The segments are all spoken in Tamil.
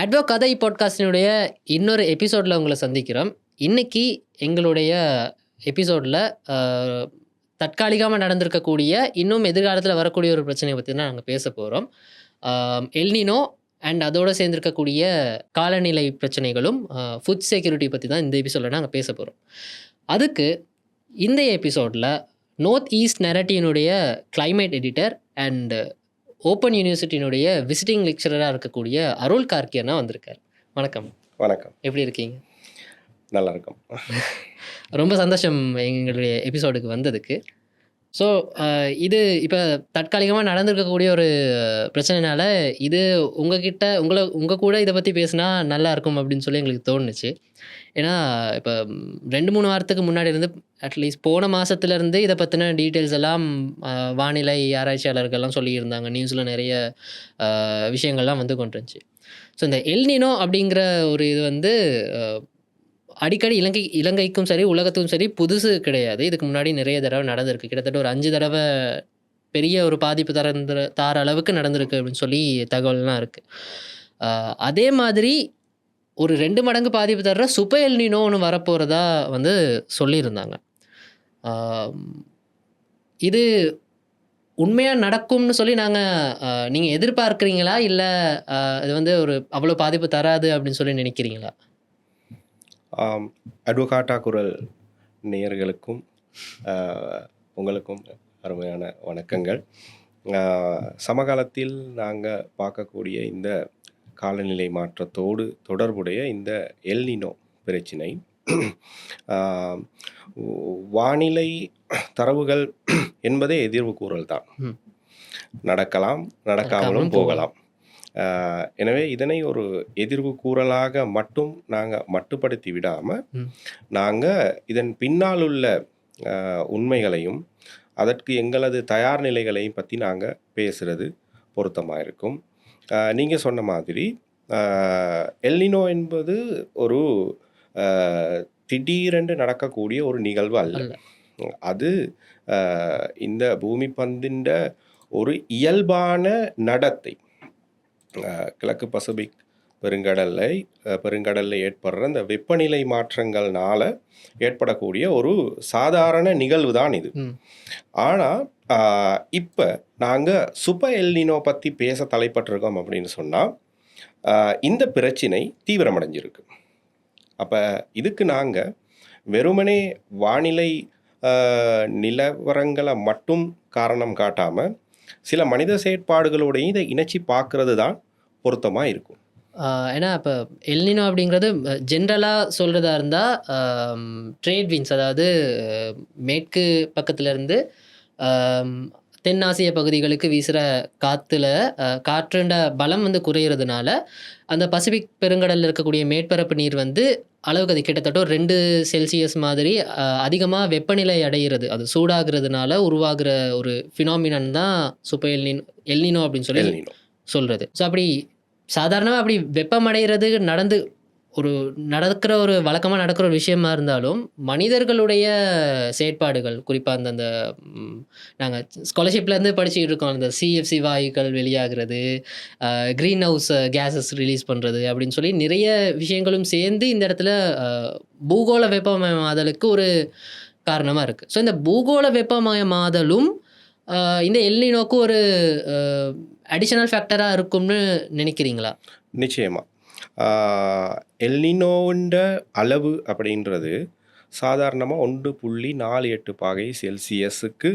அட்வோ கதை பாட்காஸ்டினுடைய இன்னொரு எபிசோடில் உங்களை சந்திக்கிறோம். இன்னைக்கு எங்களுடைய எபிசோடில் தற்காலிகமாக நடந்திருக்கக்கூடிய இன்னும் எதிர்காலத்தில் வரக்கூடிய ஒரு பிரச்சனையை பற்றி தான் நாங்கள் பேச போகிறோம். எல்னினோ அண்ட் அதோடு சேர்ந்திருக்கக்கூடிய காலநிலை பிரச்சனைகளும் ஃபுட் செக்யூரிட்டி பற்றி தான் இந்த எபிசோடில் நாங்கள் பேச போகிறோம். அதுக்கு இந்த எபிசோடில் நார்த் ஈஸ்ட் நெரட்டினுடைய கிளைமேட் எடிட்டர் அண்ட் ஓப்பன் யூனிவர்சிட்டியினுடைய விசிட்டிங் லெக்சரராக இருக்கக்கூடிய அருள் கார்கியனா வந்திருக்கார். வணக்கம். வணக்கம். எப்படி இருக்கீங்க? நல்லா இருக்கும். ரொம்ப சந்தோஷம் எங்களுடைய எபிசோடுக்கு வந்ததுக்கு. ஸோ இது இப்போ தற்காலிகமாக நடந்திருக்கக்கூடிய ஒரு பிரச்சனைனால இது உங்கள் கூட இதை பற்றி பேசினா நல்லாயிருக்கும் அப்படின்னு சொல்லி எங்களுக்கு தோணுச்சு. ஏன்னா இப்போ 2-3 வாரத்துக்கு முன்னாடி இருந்து அட்லீஸ்ட் போன மாதத்துலேருந்து இதை பற்றின டீட்டெயில்ஸ் எல்லாம் வானிலை ஆராய்ச்சியாளர்கள்லாம் சொல்லியிருந்தாங்க. நியூஸில் நிறைய விஷயங்கள்லாம் வந்து கொண்டு வந்துச்சு. ஸோ இந்த எல்னினோ அப்படிங்கிற ஒரு இது வந்து அடிக்கடி இலங்கைக்கும் சரி உலகத்துக்கும் சரி புதுசு கிடையாது. இதுக்கு முன்னாடி நிறைய தடவை நடந்திருக்கு. கிட்டத்தட்ட ஒரு 5 தடவை பெரிய ஒரு பாதிப்பு தார அளவுக்கு நடந்திருக்கு அப்படின்னு சொல்லி தகவல்லாம் இருக்குது. அதே மாதிரி ஒரு 2 மடங்கு பாதிப்பு தர்ற சூப்பர் எல்னினோ ஒன்று வரப்போகிறதா வந்து சொல்லியிருந்தாங்க. இது உண்மையாக நடக்கும்னு சொல்லி நீங்கள் எதிர்பார்க்குறீங்களா, இல்லை இது வந்து ஒரு அவ்வளோ பாதிப்பு தராது அப்படின்னு சொல்லி நினைக்கிறீங்களா? அட்வொகாட்டா குரல் நேயர்களுக்கும் உங்களுக்கும் அருமையான வணக்கங்கள். சமகாலத்தில் நாங்கள் பார்க்கக்கூடிய இந்த காலநிலை மாற்றத்தோடு தொடர்புடைய இந்த எல்னினோ பிரச்சினை வானிலை தரவுகள் என்பதே எதிர்வு கூறல் தான். நடக்கலாம், நடக்காமலும் போகலாம். எனவே இதனை ஒரு எதிர்வு கூறலாக மட்டும் நாங்கள் மட்டுப்படுத்தி விடாமல் நாங்கள் இதன் பின்னால் உள்ள உண்மைகளையும் அதற்கு எங்களது தயார் நிலைகளையும் பற்றி நாங்கள் பேசுகிறது பொருத்தமாக இருக்கும். நீங்கள் சொன்ன மாதிரி எல்னினோ என்பது ஒரு திடீரென்று நடக்கக்கூடிய ஒரு நிகழ்வு அல்ல. அது இந்த பூமி பந்தின் ஒரு இயல்பான நடத்தை. கிழக்கு பசிபிக் பெருங்கடலில் ஏற்படுற இந்த வெப்பநிலை மாற்றங்கள்னால ஏற்படக்கூடிய ஒரு சாதாரண நிகழ்வு தான் இது. ஆனால் இப்போ நாங்கள் சூப்பர் எல்னினோ பற்றி பேச தலைப்பட்டிருக்கோம் அப்படின்னு சொன்னால் இந்த பிரச்சினை தீவிரமடைஞ்சிருக்கு. அப்போ இதுக்கு நாங்கள் வெறுமனே வானிலை நிலவரங்களை மட்டும் காரணம் காட்டாமல் சில மனித செயற்பாடுகளோடையும் இதை இணைச்சி பார்க்கறது தான் பொருத்தமாக இருக்கும். ஏன்னா இப்போ எல்னினோ அப்படிங்கிறது ஜென்ரலாக சொல்கிறதா இருந்தால் ட்ரேட் விண்ட்ஸ், அதாவது மேற்கு பக்கத்துலேருந்து தென்னாசிய பகுதிகளுக்கு வீசுகிற காற்றுண்ட பலம் வந்து குறையிறதுனால அந்த பசிபிக் பெருங்கடலில் இருக்கக்கூடிய மேற்பரப்பு நீர் வந்து அளவுக்கு அது கிட்டத்தட்ட ஒரு 2 செல்சியஸ் மாதிரி அதிகமாக வெப்பநிலை அடைகிறது. அது சூடாகிறதுனால உருவாகிற ஒரு ஃபினாமினன் தான் சூப்பர் எல்னினோ அப்படின்னு சொல்லி சொல்கிறது. ஸோ அப்படி சாதாரணமாக அப்படி வெப்பமடைகிறது நடக்கிற ஒரு வழக்கமாக நடக்கிற ஒரு விஷயமா இருந்தாலும் மனிதர்களுடைய செயற்பாடுகள், குறிப்பாக அந்த நாங்கள் ஸ்காலர்ஷிப்லேருந்து படிச்சுக்கிட்டு இருக்கோம், அந்த சிஎஃப்சி வாயுக்கள் வெளியாகிறது, க்ரீன் ஹவுஸ் கேஸஸ் ரிலீஸ் பண்ணுறது அப்படின்னு சொல்லி நிறைய விஷயங்களும் சேர்ந்து இந்த இடத்துல பூகோள வெப்பமயமாதலுக்கு ஒரு காரணமாக இருக்குது. ஸோ இந்த பூகோள வெப்பமயமாதலும் இந்த எல்னினோக்கு ஒரு அடிஷனல் ஃபேக்டராக இருக்கும்னு நினைக்கிறீங்களா? நிச்சயமாக. எல்னினோன்ற அளவு அப்படின்றது சாதாரணமாக 1.48 பாகை செல்சியஸுக்கு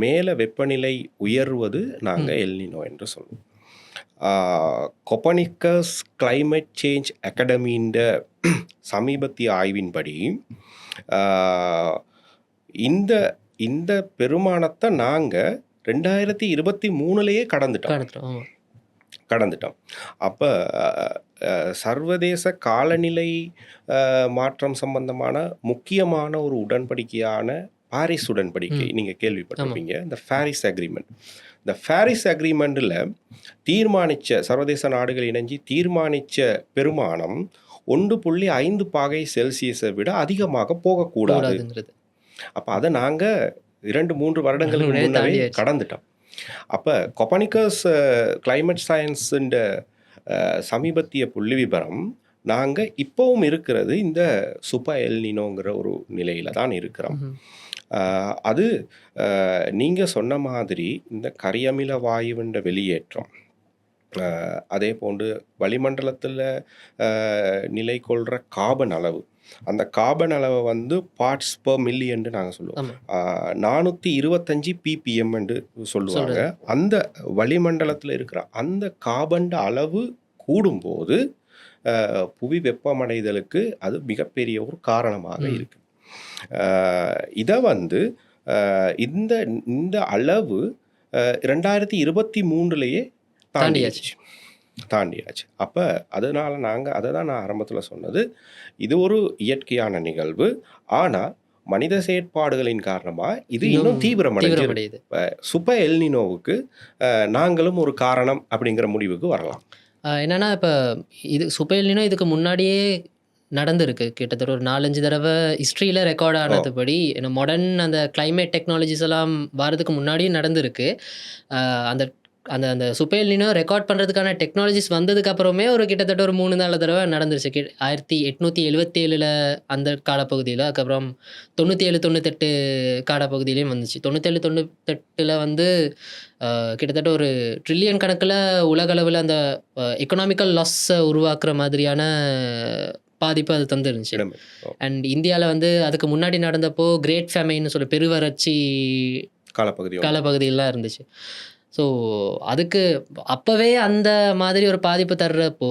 மேலே வெப்பநிலை உயர்வது நாங்கள் எல்னினோ என்று சொல்லுவோம். கொப்பர்னிக்கஸ் கிளைமேட் சேஞ்ச் அகாடமின்ற சமீபத்திய ஆய்வின்படி இந்த பெருமானத்தை நாங்கள் 2023 கடந்துட்டோம். அப்போ சர்வதேச காலநிலை மாற்றம் சம்பந்தமான முக்கியமான ஒரு உடன்படிக்கையான பாரிஸ் உடன்படிக்கை நீங்கள் கேள்விப்பட்டிருப்பீங்க. இந்த பாரிஸ் அக்ரிமெண்ட். இந்த பாரிஸ் அக்ரிமெண்ட்டில் சர்வதேச நாடுகள் இணைஞ்சி தீர்மானித்த பெருமானம் 1.5 பாகை செல்சியஸை விட அதிகமாக போகக்கூடாது. அப்போ அதை நாங்கள் 2-3 வருடங்களுக்கு முன்னாடி கடந்துட்டோம். அப்போ கொப்பர்னிக்கஸ் கிளைமேட் சயின்ஸுன்ற சமீபத்திய புள்ளிவிபரம் நாங்கள் இப்போவும் இருக்கிறது இந்த சூப்பர் எல்னினோங்கிற ஒரு நிலையில தான் இருக்கிறோம். அது நீங்கள் சொன்ன மாதிரி இந்த கரியமில வாயுவின் வெளியேற்றம், அதே போன்று வளிமண்டலத்தில் நிலை கொள்கிற கார்பன் அளவு, அந்த கார்பன் அளவை வந்து பார்ட்ஸ் பெர் மில்லியன் நாங்கள் சொல்லுவோம். 425 ppm சொல்லுவாங்க. அந்த வளிமண்டலத்தில் இருக்கிற அந்த கார்பன் அளவு கூடும்போது புவி வெப்பமடைதலுக்கு அது மிகப்பெரிய ஒரு காரணமாக இருக்கு. இதை வந்து இந்த இந்த அளவு 2023 தாண்டியாச்சு. அப்போ அதனால அதை தான் நான் ஆரம்பத்தில் சொன்னது, இது ஒரு இயற்கையான நிகழ்வு. ஆனால் மனித செயற்பாடுகளின் காரணமாக இது இன்னும் தீவிரமடையுது. சூப்பர் எல்னினோவுக்கு நாங்களும் ஒரு காரணம் அப்படிங்கிற முடிவுக்கு வரலாம். என்னன்னா இப்போ இது சூப்பர் எல்னினோ இதுக்கு முன்னாடியே நடந்திருக்கு. கிட்டத்தட்ட ஒரு 4-5 தடவை ஹிஸ்ட்ரியில் ரெக்கார்ட் ஆனதுபடி மாடர்ன் அந்த கிளைமேட் டெக்னாலஜிஸ் எல்லாம் வரதுக்கு முன்னாடியும் நடந்திருக்கு. அந்த அந்த அந்த சூப்பர் எல்னினோ ரெக்கார்ட் பண்ணுறதுக்கான டெக்னாலஜிஸ் வந்ததுக்கு அப்புறமே ஒரு கிட்டத்தட்ட ஒரு 3-4 தடவை நடந்துருச்சு. 1877 அந்த காலப்பகுதியில், அதுக்கப்புறம் 97-98 காலப்பகுதியிலையும் வந்துச்சு. 97-98 வந்து கிட்டத்தட்ட ஒரு ட்ரில்லியன் கணக்கில் உலகளவில் அந்த எக்கனாமிக்கல் லாஸை உருவாக்குற மாதிரியான பாதிப்பு அது தந்துருந்துச்சு. அண்ட் இந்தியாவில் வந்து அதுக்கு முன்னாடி நடந்தப்போ கிரேட் ஃபேமைன்னு சொல்லி பெருவறட்சி காலப்பகுதியெல்லாம் இருந்துச்சு. ஸோ அதுக்கு அப்போவே அந்த மாதிரி ஒரு பாதிப்பு தர்றப்போ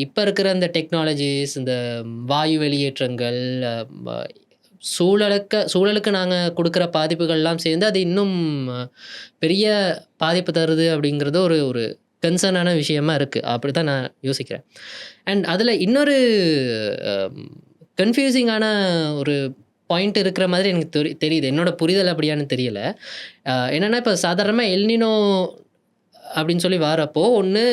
இப்போ இருக்கிற இந்த டெக்னாலஜிஸ், இந்த வாயு வெளியேற்றங்கள், சூழலுக்கு நாங்கள் கொடுக்குற பாதிப்புகள்லாம் சேர்ந்து அது இன்னும் பெரிய பாதிப்பு தருது அப்படிங்கிறது ஒரு கன்சர்னான விஷயமா இருக்குது. அப்படி தான் நான் யோசிக்கிறேன். அண்ட் அதில் இன்னொரு கன்ஃபியூசிங்கான ஒரு பாயிண்ட் இருக்கிற மாதிரி எனக்கு தெரியுது. என்னோட புரிதல் அப்படியான்னு தெரியல. என்னென்னா இப்போ சாதாரணமாக எல்னினோ அப்படின்னு சொல்லி வரப்போ ஒன்று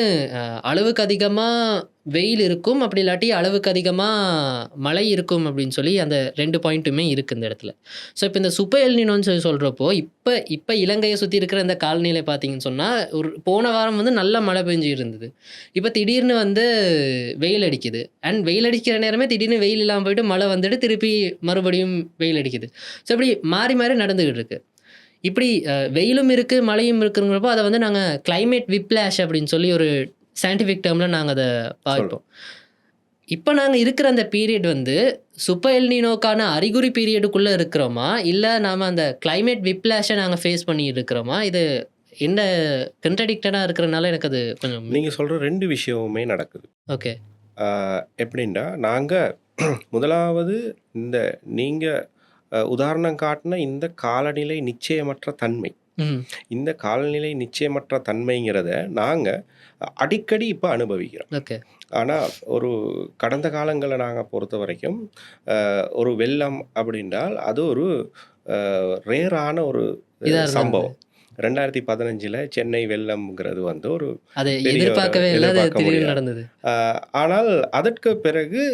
அளவுக்கு அதிகமாக வெயில் இருக்கும், அப்படி இல்லாட்டி அளவுக்கு அதிகமாக மழை இருக்கும் அப்படின்னு சொல்லி அந்த 2 பாயிண்ட்டுமே இருக்குது இந்த இடத்துல. ஸோ இப்போ இந்த சூப்பர் எல்னினோன்னு சொல்லி சொல்கிறப்போ இப்போ இலங்கையை சுற்றி இருக்கிற இந்த காலநிலை பார்த்தீங்கன்னு சொன்னால் ஒரு போன வாரம் வந்து நல்ல மழை பெஞ்சு இருந்தது. இப்போ திடீர்னு வந்து வெயில் அடிக்குது. அண்ட் வெயில் அடிக்கிற நேரமே திடீர்னு வெயில் இல்லாமல் போயிட்டு மழை வந்துட்டு திருப்பி மறுபடியும் வெயில் அடிக்குது. ஸோ இப்படி மாறி மாறி நடந்துக்கிட்டு இருக்கு. இப்படி வெயிலும் இருக்குது மழையும் இருக்குங்கிறப்போ அதை வந்து நாங்கள் கிளைமேட் விப்ளாஷ் அப்படின்னு சொல்லி ஒரு சயின்டிஃபிக் டேர்மில் நாங்கள் அதை பார்ப்போம். இப்போ நாங்கள் இருக்கிற அந்த பீரியட் வந்து சூப்பர் எல்னினோக்கான அறிகுறி பீரியடுக்குள்ளே இருக்கிறோமா, இல்லை நாம் அந்த கிளைமேட் விப்ளாஷை நாங்கள் ஃபேஸ் பண்ணி இருக்கிறோமா? இது என்ன கன்ட்ரடிக்டடாக இருக்கிறனால எனக்கு அது கொஞ்சம். நீங்கள் சொல்கிற 2 விஷயமுமே நடக்குது. ஓகே. எப்படின்னா நாங்கள் முதலாவது இந்த நீங்கள் உதாரணம் காட்டின இந்த காலநிலை நிச்சயமற்ற தன்மை, இந்த காலநிலை நிச்சயமற்ற தன்மைங்கிறத நாங்கள் அடிக்கடி இப்போ அனுபவிக்கிறோம். ஓகே. ஆனால் ஒரு கடந்த காலங்களை நாங்கள் பொறுத்த வரைக்கும் ஒரு வெள்ளம் அப்படின்றால் அது ஒரு ரேரான ஒரு சம்பவம். 2015 சென்னை வெள்ளம்ங்கிறது வந்து ஒரு எதிர்பார்க்கவே நடந்தது. ஆனால் அதற்கு பிறகு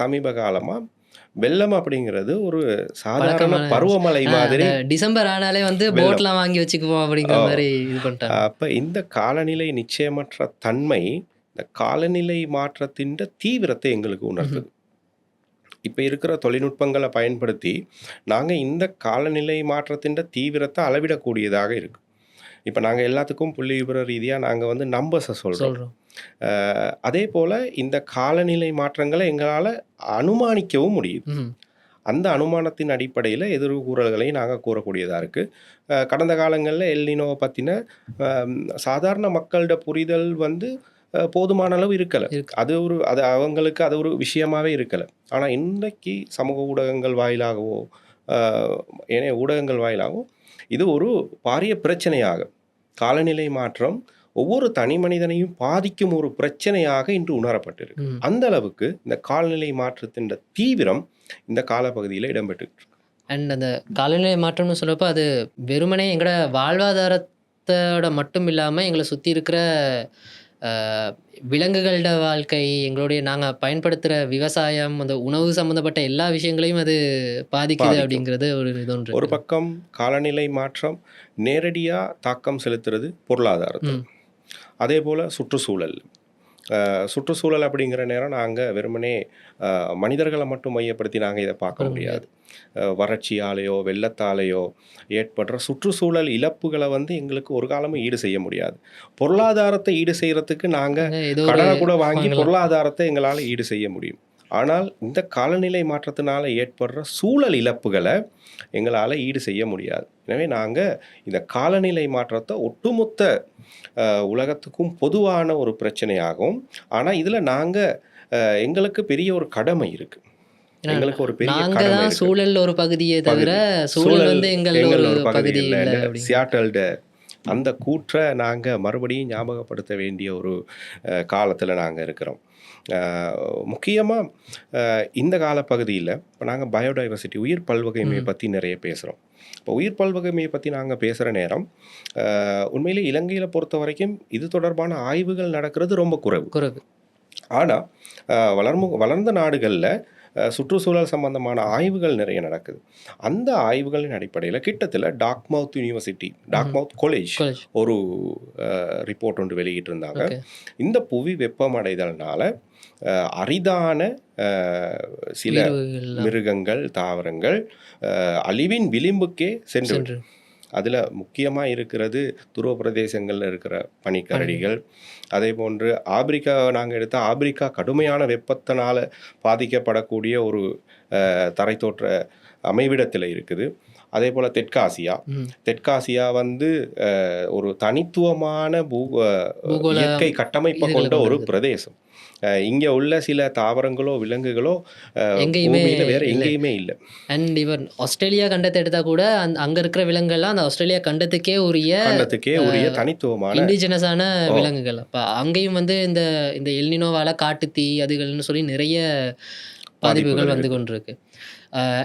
சமீப காலமாக வெள்ளம் அப்படிங்கிறது ஒரு சாதாரண பருவமழை மாதிரி. டிசம்பர் ஆனாலே வந்து போட்லாம் வாங்கி வச்சுக்குவோம் அப்படிங்கிற மாதிரி இது பண்ணிட்டாங்க. அப்போ இந்த காலநிலை நிச்சயமற்ற தன்மை இந்த காலநிலை மாற்றத்தின் தீவிரத்தை எங்களுக்கு உணர்த்துது. இப்போ இருக்கிற தொழில்நுட்பங்களை பயன்படுத்தி நாங்கள் இந்த காலநிலை மாற்றத்தின் தீவிரத்தை அளவிடக்கூடியதாக இருக்கு. இப்போ நாங்கள் எல்லாத்துக்கும் புள்ளி விபர ரீதியாக நாங்கள் வந்து நம்பர்ஸை சொல்கிறோம். அதே போல் இந்த காலநிலை மாற்றங்களை எங்களால் அனுமானிக்கவும் முடியுது. அந்த அனுமானத்தின் அடிப்படையில் எதிர்கூறல்களை நாங்கள் கூறக்கூடியதாக இருக்குது. கடந்த காலங்களில் எல்னினோவை பற்றின சாதாரண மக்களோட புரிதல் வந்து போதுமான அளவு இருக்கலை. அது அவங்களுக்கு அது ஒரு விஷயமாகவே இருக்கலை. ஆனால் இன்றைக்கு சமூக ஊடகங்கள் வாயிலாகவோ ஏனைய ஊடகங்கள் வாயிலாகவோ இது ஒரு பாரிய பிரச்சனையாக, காலநிலை மாற்றம் ஒவ்வொரு தனி மனிதனையும் பாதிக்கும் ஒரு பிரச்சனையாக இன்று உணரப்பட்டிருக்கு. அந்த அளவுக்கு இந்த காலநிலை மாற்றத்தின் தீவிரம் இந்த காலப்பகுதியில் இடம்பெற்று. அண்ட் அந்த காலநிலை மாற்றம்னு சொல்கிறப்போ அது வெறுமனே எங்களோட வாழ்வாதாரத்தோட மட்டும் இல்லாமல் எங்களை சுற்றி இருக்கிற விலங்குகளோட வாழ்க்கை, எங்களுடைய நாங்கள் பயன்படுத்துகிற விவசாயம், அந்த உணவு சம்மந்தப்பட்ட எல்லா விஷயங்களையும் அது பாதிக்குது அப்படிங்கிறது ஒரு பக்கம் காலநிலை மாற்றம் நேரடியாக தாக்கம் செலுத்துறது பொருளாதாரத்தில். அதேபோல் சுற்றுச்சூழல் சுற்றுச்சூழல் அப்படிங்கிற நேரம் நாங்கள் வெறுமனே மனிதர்களை மட்டும் மையப்படுத்தி நாங்கள் இதை பார்க்க முடியாது. வறட்சியாலேயோ வெள்ளத்தாலேயோ ஏற்படுற சுற்றுச்சூழல் இழப்புகளை வந்து எங்களுக்கு ஒரு காலமும் ஈடு செய்ய முடியாது. பொருளாதாரத்தை ஈடு செய்கிறதுக்கு நாங்கள் ஏதோ ஒரு கடனை கூட வாங்கி வாங்கலாம். பொருளாதாரத்தை எங்களால் ஈடு செய்ய முடியும். ஆனால் இந்த காலநிலை மாற்றத்தினால ஏற்படுற சூழல் இழப்புகளை எங்களால் ஈடு செய்ய முடியாது. எனவே நாங்கள் இந்த காலநிலை மாற்றத்தை ஒட்டுமொத்த உலகத்துக்கும் பொதுவான ஒரு பிரச்சனையாகும். ஆனால் இதில் நாங்கள் எங்களுக்கு பெரிய ஒரு கடமை இருக்குது. எங்களுக்கு ஒரு பெரிய நாங்க கடமை தான் இருக்கு. சூழல் ஒரு பகுதியே தவிர சூழல் சூழல் வந்து எங்கள் எங்கள் ஒரு ஒரு பகுதி பகுதி இல்லை. இல்லை அப்படிங்க. சியாட்டல்ட அந்த கூற்றை நாங்கள் மறுபடியும் ஞாபகப்படுத்த வேண்டிய ஒரு காலத்தில் நாங்கள் இருக்கிறோம். முக்கியமாக இந்த காலப்பகுதியில் இப்போ நாங்கள் பயோடைவர்சிட்டி உயிர் பல்வகைமையை பற்றி நிறைய பேசுகிறோம். இப்போ உயிர் பல்வகைமையை பற்றி நாங்கள் பேசுகிற நேரம் உண்மையிலே இலங்கையில் பொறுத்த வரைக்கும் இது தொடர்பான ஆய்வுகள் நடக்கிறது ரொம்ப குறைவு. ஆனால் வளர்ந்த நாடுகளில் சுற்றுச்சூழல் சம்பந்தமான ஆய்வுகள் நிறைய நடக்குது. அந்த ஆய்வுகளின் அடிப்படையில் கிட்டத்தில் டாக்மவுத் காலேஜ் ஒரு ரிப்போர்ட் ஒன்று வெளியிட்டிருந்தாங்க. இந்த புவி வெப்பமடைதல்னால அரிதான சில மிருகங்கள் தாவரங்கள் அழிவின் விளிம்புக்கே சென்று அதில் முக்கியமாக இருக்கிறது துருவ பிரதேசங்களில் இருக்கிற பனிக்கரடிகள். அதே போன்று நாங்கள் எடுத்த ஆப்பிரிக்கா கடுமையான வெப்பத்தினால் பாதிக்கப்படக்கூடிய ஒரு தரைத்தோற்ற அமைவிடத்தில் இருக்குது. அதே போல் தெற்காசியா வந்து ஒரு தனித்துவமான இயற்கை கட்டமைப்பை கொண்ட ஒரு பிரதேசம். இங்கே உள்ள சில தாவரங்களோ விலங்குகளோ வேற எங்கேயுமே இல்லை. அண்ட் ஈவன் ஆஸ்திரேலியா கண்டத்தை எடுத்தால் கூட அங்கே இருக்கிற விலங்குகள்லாம் அந்த ஆஸ்திரேலியா கண்டத்துக்கே உரிய தனித்துவமான இண்டிஜினஸான விலங்குகள். அப்போ அங்கேயும் வந்து இந்த எல்னினோவால் காட்டுத்தீ அதுகள்னு சொல்லி நிறைய பாதிப்புகள் வந்து கொண்டிருக்கு.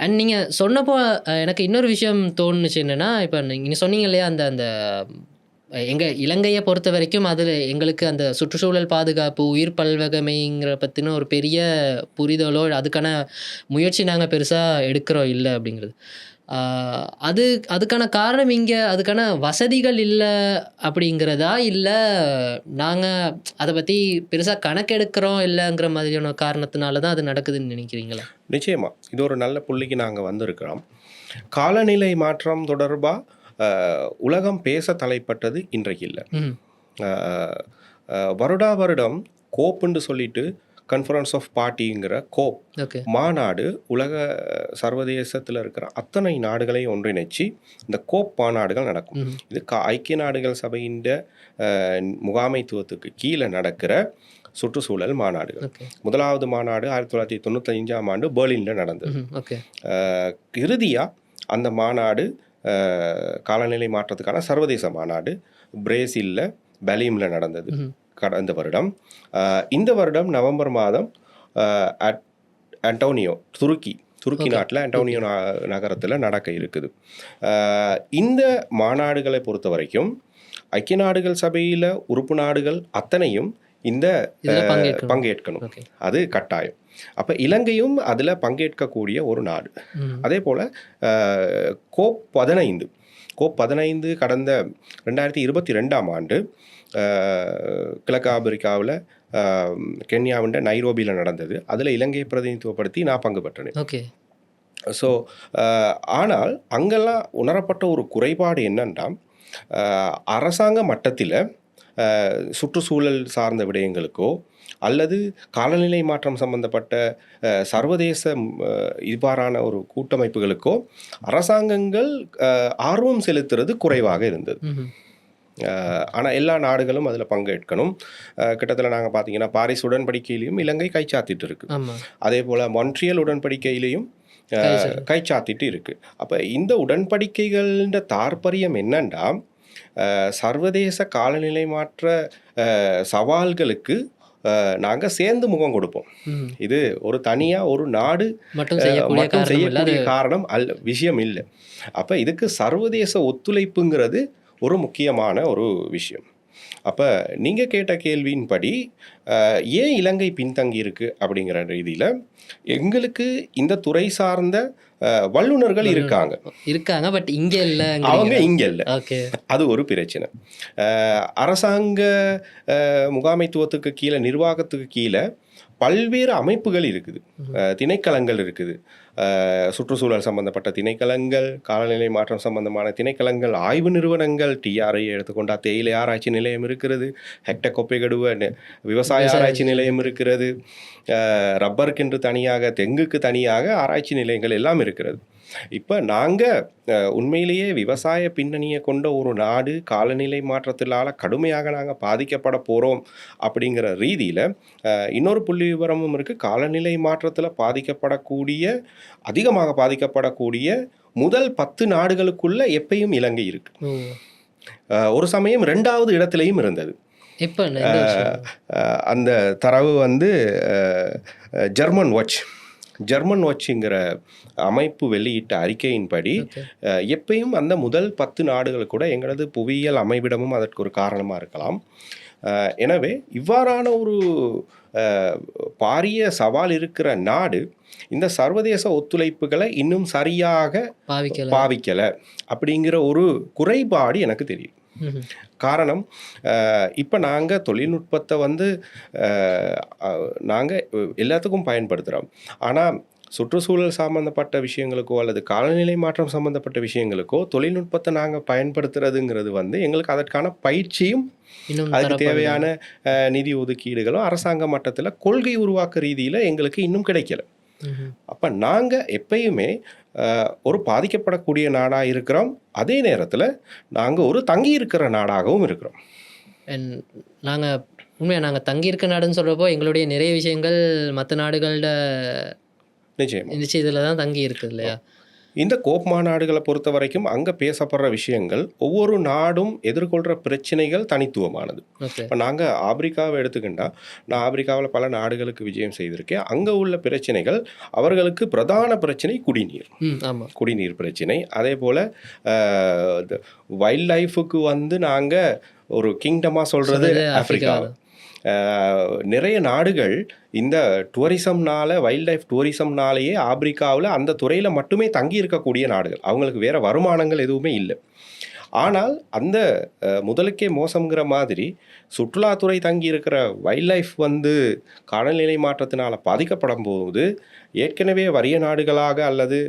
அண்ட் நீங்கள் சொன்னப்போ எனக்கு இன்னொரு விஷயம் தோணுச்சு. என்னென்னா இப்போ நீங்கள் சொன்னீங்க இல்லையா அந்த எங்கள் இலங்கையை பொறுத்த வரைக்கும் அதில் எங்களுக்கு அந்த சுற்றுச்சூழல் பாதுகாப்பு உயிர் பல்வகைமைங்கிற பற்றின ஒரு பெரிய புரிதலோ அதுக்கான முயற்சி நாங்கள் பெருசாக எடுக்கிறோம் இல்லை அப்படிங்கிறது. அதுக்கான காரணம் இங்கே அதுக்கான வசதிகள் இல்லை அப்படிங்கிறதா, இல்லை நாங்கள் அதை பற்றி பெருசாக கணக்கெடுக்கிறோம் இல்லைங்கிற மாதிரியான காரணத்தினால தான் அது நடக்குதுன்னு நினைக்கிறீங்களா? நிச்சயமாக இது ஒரு நல்ல புள்ளிக்கு நாங்கள் வந்திருக்கிறோம். காலநிலை மாற்றம் தொடர்பாக உலகம் பேச தலைப்பட்டது இன்றைக்கு இல்லை. வருடம் கோப்புன்னு சொல்லிட்டு கன்ஃபரன்ஸ் ஆஃப் பார்ட்டிங்கிற கோப் மாநாடு உலக சர்வதேசத்தில் இருக்கிற அத்தனை நாடுகளையும் ஒன்றிணைச்சு இந்த கோப் மாநாடுகள் நடக்கும். இது ஐக்கிய நாடுகள் சபையின் முகாமைத்துவத்துக்கு கீழே நடக்கிற சுற்றுச்சூழல் மாநாடுகள். முதலாவது மாநாடு 1995ஆம் ஆண்டு பெர்லினில் நடந்தது. இறுதியாக அந்த மாநாடு காலநிலை மாற்றத்துக்கான சர்வதேச மாநாடு பிரேசிலில் பெலிமில் நடந்தது கடந்த வருடம். இந்த வருடம் நவம்பர் மாதம் துருக்கி நாட்டில் அண்டோனியோ நகரத்தில் நடக்க இருக்குது. இந்த மாநாடுகளை பொறுத்த வரைக்கும் ஐக்கிய நாடுகள் சபையில் உறுப்பு நாடுகள் அத்தனையும் இந்த பங்கேற்கணும், அது கட்டாயம். அப்போ இலங்கையும் அதில் பங்கேற்கக்கூடிய ஒரு நாடு. அதே போல் கோப் 15 கடந்த 2022ஆம் ஆண்டு கிழக்கு ஆப்பிரிக்காவில் கென்யாவின் நைரோபியில் நடந்தது. அதில் இலங்கையை பிரதிநிதித்துவப்படுத்தி நான் பங்கு பெற்றேன். ஸோ ஆனால் அங்கெல்லாம் உணரப்பட்ட ஒரு குறைபாடு என்னன்னா, அரசாங்க மட்டத்தில் சுற்றுச்சூழல் சார்ந்த விடயங்களுக்கோ அல்லது காலநிலை மாற்றம் சம்பந்தப்பட்ட சர்வதேச இவ்வாறான ஒரு கூட்டமைப்புகளுக்கோ அரசாங்கங்கள் ஆர்வம் செலுத்துறது குறைவாக இருந்தது. ஆனால் எல்லா நாடுகளும் அதில் பங்கேற்கணும். கிட்டத்தட்ட நாங்கள் பார்த்தீங்கன்னா பாரிஸ் உடன்படிக்கையிலையும் இலங்கை கைச்சாத்திட்டு இருக்கு. அதே போல் மொன்ட்ரியல் உடன்படிக்கையிலையும் கைச்சாத்திட்டு இருக்கு. அப்போ இந்த உடன்படிக்கைகள தாற்பயம் என்னன்னா, சர்வதேச காலநிலை மாற்ற சவால்களுக்கு நாங்கள் சேர்ந்து முகம் கொடுப்போம். இது ஒரு தனியாக ஒரு நாடு மட்டும் செய்யக்கூடிய காரணம் விஷயம் இல்லை. அப்போ இதுக்கு சர்வதேச ஒத்துழைப்புங்கிறது ஒரு முக்கியமான ஒரு விஷயம். அப்போ நீங்கள் கேட்ட கேள்வியின்படி ஏன் இலங்கை பின்தங்கி இருக்கு அப்படிங்கிற ரீதியில் எங்களுக்கு இந்த துறை சார்ந்த வல்லுநர்கள் இருக்காங்க. பட் இங்க இல்ல, அவங்க இங்க இல்லை. ஓகே, அது ஒரு பிரச்சனை. அரசாங்க முகாமைத்துவத்துக்கு கீழே, நிர்வாகத்துக்கு கீழே பல்வேறு அமைப்புகள் இருக்குது, திணைக்களங்கள் இருக்குது. சுற்றுச்சூழல் சம்பந்தப்பட்ட திணைக்களங்கள், காலநிலை மாற்றம் சம்பந்தமான திணைக்களங்கள், ஆய்வு நிறுவனங்கள், டிஆர்ஐ எடுத்துக்கொண்டா தேயிலை ஆராய்ச்சி நிலையம் இருக்கிறது, ஹெக்டகொப்பைகடுவ விவசாய ஆராய்ச்சி நிலையம் இருக்கிறது, ரப்பருக்கென்று தனியாக, தெங்குக்கு தனியாக ஆராய்ச்சி நிலையங்கள் எல்லாம் இருக்கிறது. இப்போ நாங்கள் உண்மையிலேயே விவசாய பின்னணியை கொண்ட ஒரு நாடு, காலநிலை மாற்றத்தினால கடுமையாக நாங்கள் பாதிக்கப்பட போகிறோம் அப்படிங்கிற ரீதியில் இன்னொரு புள்ளி விவரமும் இருக்குது. காலநிலை மாற்றத்தில் அதிகமாக பாதிக்கப்படக்கூடிய முதல் 10 நாடுகளுக்குள்ள எப்பயும் இலங்கை இருக்கு. ஒரு சமயம் 2வது இடத்துலையும் இருந்தது. அந்த தரவு வந்து ஜெர்மன் வாட்ச்ங்கிற அமைப்பு வெளியிட்ட அறிக்கையின்படி எப்பயும் அந்த முதல் 10 நாடுகள் கூட எங்களது புவியியல் அமைவிடமும் அதற்கு ஒரு காரணமாக இருக்கலாம். எனவே இவ்வாறான ஒரு பாரிய சவால் இருக்கிற நாடு இந்த சர்வதேச ஒத்துழைப்புகளை இன்னும் சரியாக பாவிக்கலை அப்படிங்கிற ஒரு குறைபாடு எனக்கு தெரியும். காரணம், இப்போ நாங்கள் தொழில்நுட்பத்தை வந்து நாங்கள் எல்லாத்துக்கும் பயன்படுத்துகிறோம். ஆனால் சுற்றுச்சூழல் சம்மந்தப்பட்ட விஷயங்களுக்கோ அல்லது காலநிலை மாற்றம் சம்மந்தப்பட்ட விஷயங்களுக்கோ தொழில்நுட்பத்தை நாங்கள் பயன்படுத்துறதுங்கிறது வந்து எங்களுக்கு அதற்கான பயிற்சியும் அதுக்கு தேவையான நிதி ஒதுக்கீடுகளும் அரசாங்க மட்டத்தில் கொள்கை உருவாக்க ரீதியில் எங்களுக்கு இன்னும் கிடைக்கல. அப்போ நாங்கள் எப்பயுமே ஒரு பாதிக்கப்படக்கூடிய நாடாக இருக்கிறோம், அதே நேரத்தில் நாங்கள் ஒரு தங்கி இருக்கிற நாடாகவும் இருக்கிறோம். நாங்கள் தங்கி இருக்க நாடுன்னு சொல்கிறப்போ எங்களுடைய நிறைய விஷயங்கள் மற்ற நாடுகளோட நிச்சயத்தில் தான் தங்கி இருக்குது இல்லையா? இந்த கோப் மாநாடுகளை பொறுத்த வரைக்கும் அங்கே பேசப்படுற விஷயங்கள் ஒவ்வொரு நாடும் எதிர்கொள்கிற பிரச்சனைகள் தனித்துவமானது. இப்போ நாங்கள் ஆப்பிரிக்காவை எடுத்துக்கிட்டால், நான் ஆப்பிரிக்காவில் பல நாடுகளுக்கு விஜயம் செய்திருக்கேன். அங்கே உள்ள பிரச்சனைகள், அவர்களுக்கு பிரதான பிரச்சனை குடிநீர் பிரச்சனை. அதே போல் வைல்ட் லைஃபுக்கு வந்து நாங்கள் ஒரு கிங்டமாக சொல்கிறது ஆப்பிரிக்காவை. நிறைய நாடுகள் இந்த டூரிசம்னால, வைல்ட் லைஃப் டூரிசம்னாலேயே ஆப்பிரிக்காவில் அந்த துறையில் மட்டுமே தங்கி இருக்கக்கூடிய நாடுகள், அவங்களுக்கு வேறு வருமானங்கள் எதுவுமே இல்லை. ஆனால் அந்த முதலுக்கே மோசங்கிற மாதிரி சுற்றுலாத்துறை தங்கி இருக்கிற வைல்ட் லைஃப் வந்து காலநிலை மாற்றத்தினால் பாதிக்கப்படும் போது ஏற்கனவே வறிய நாடுகளாக அல்லது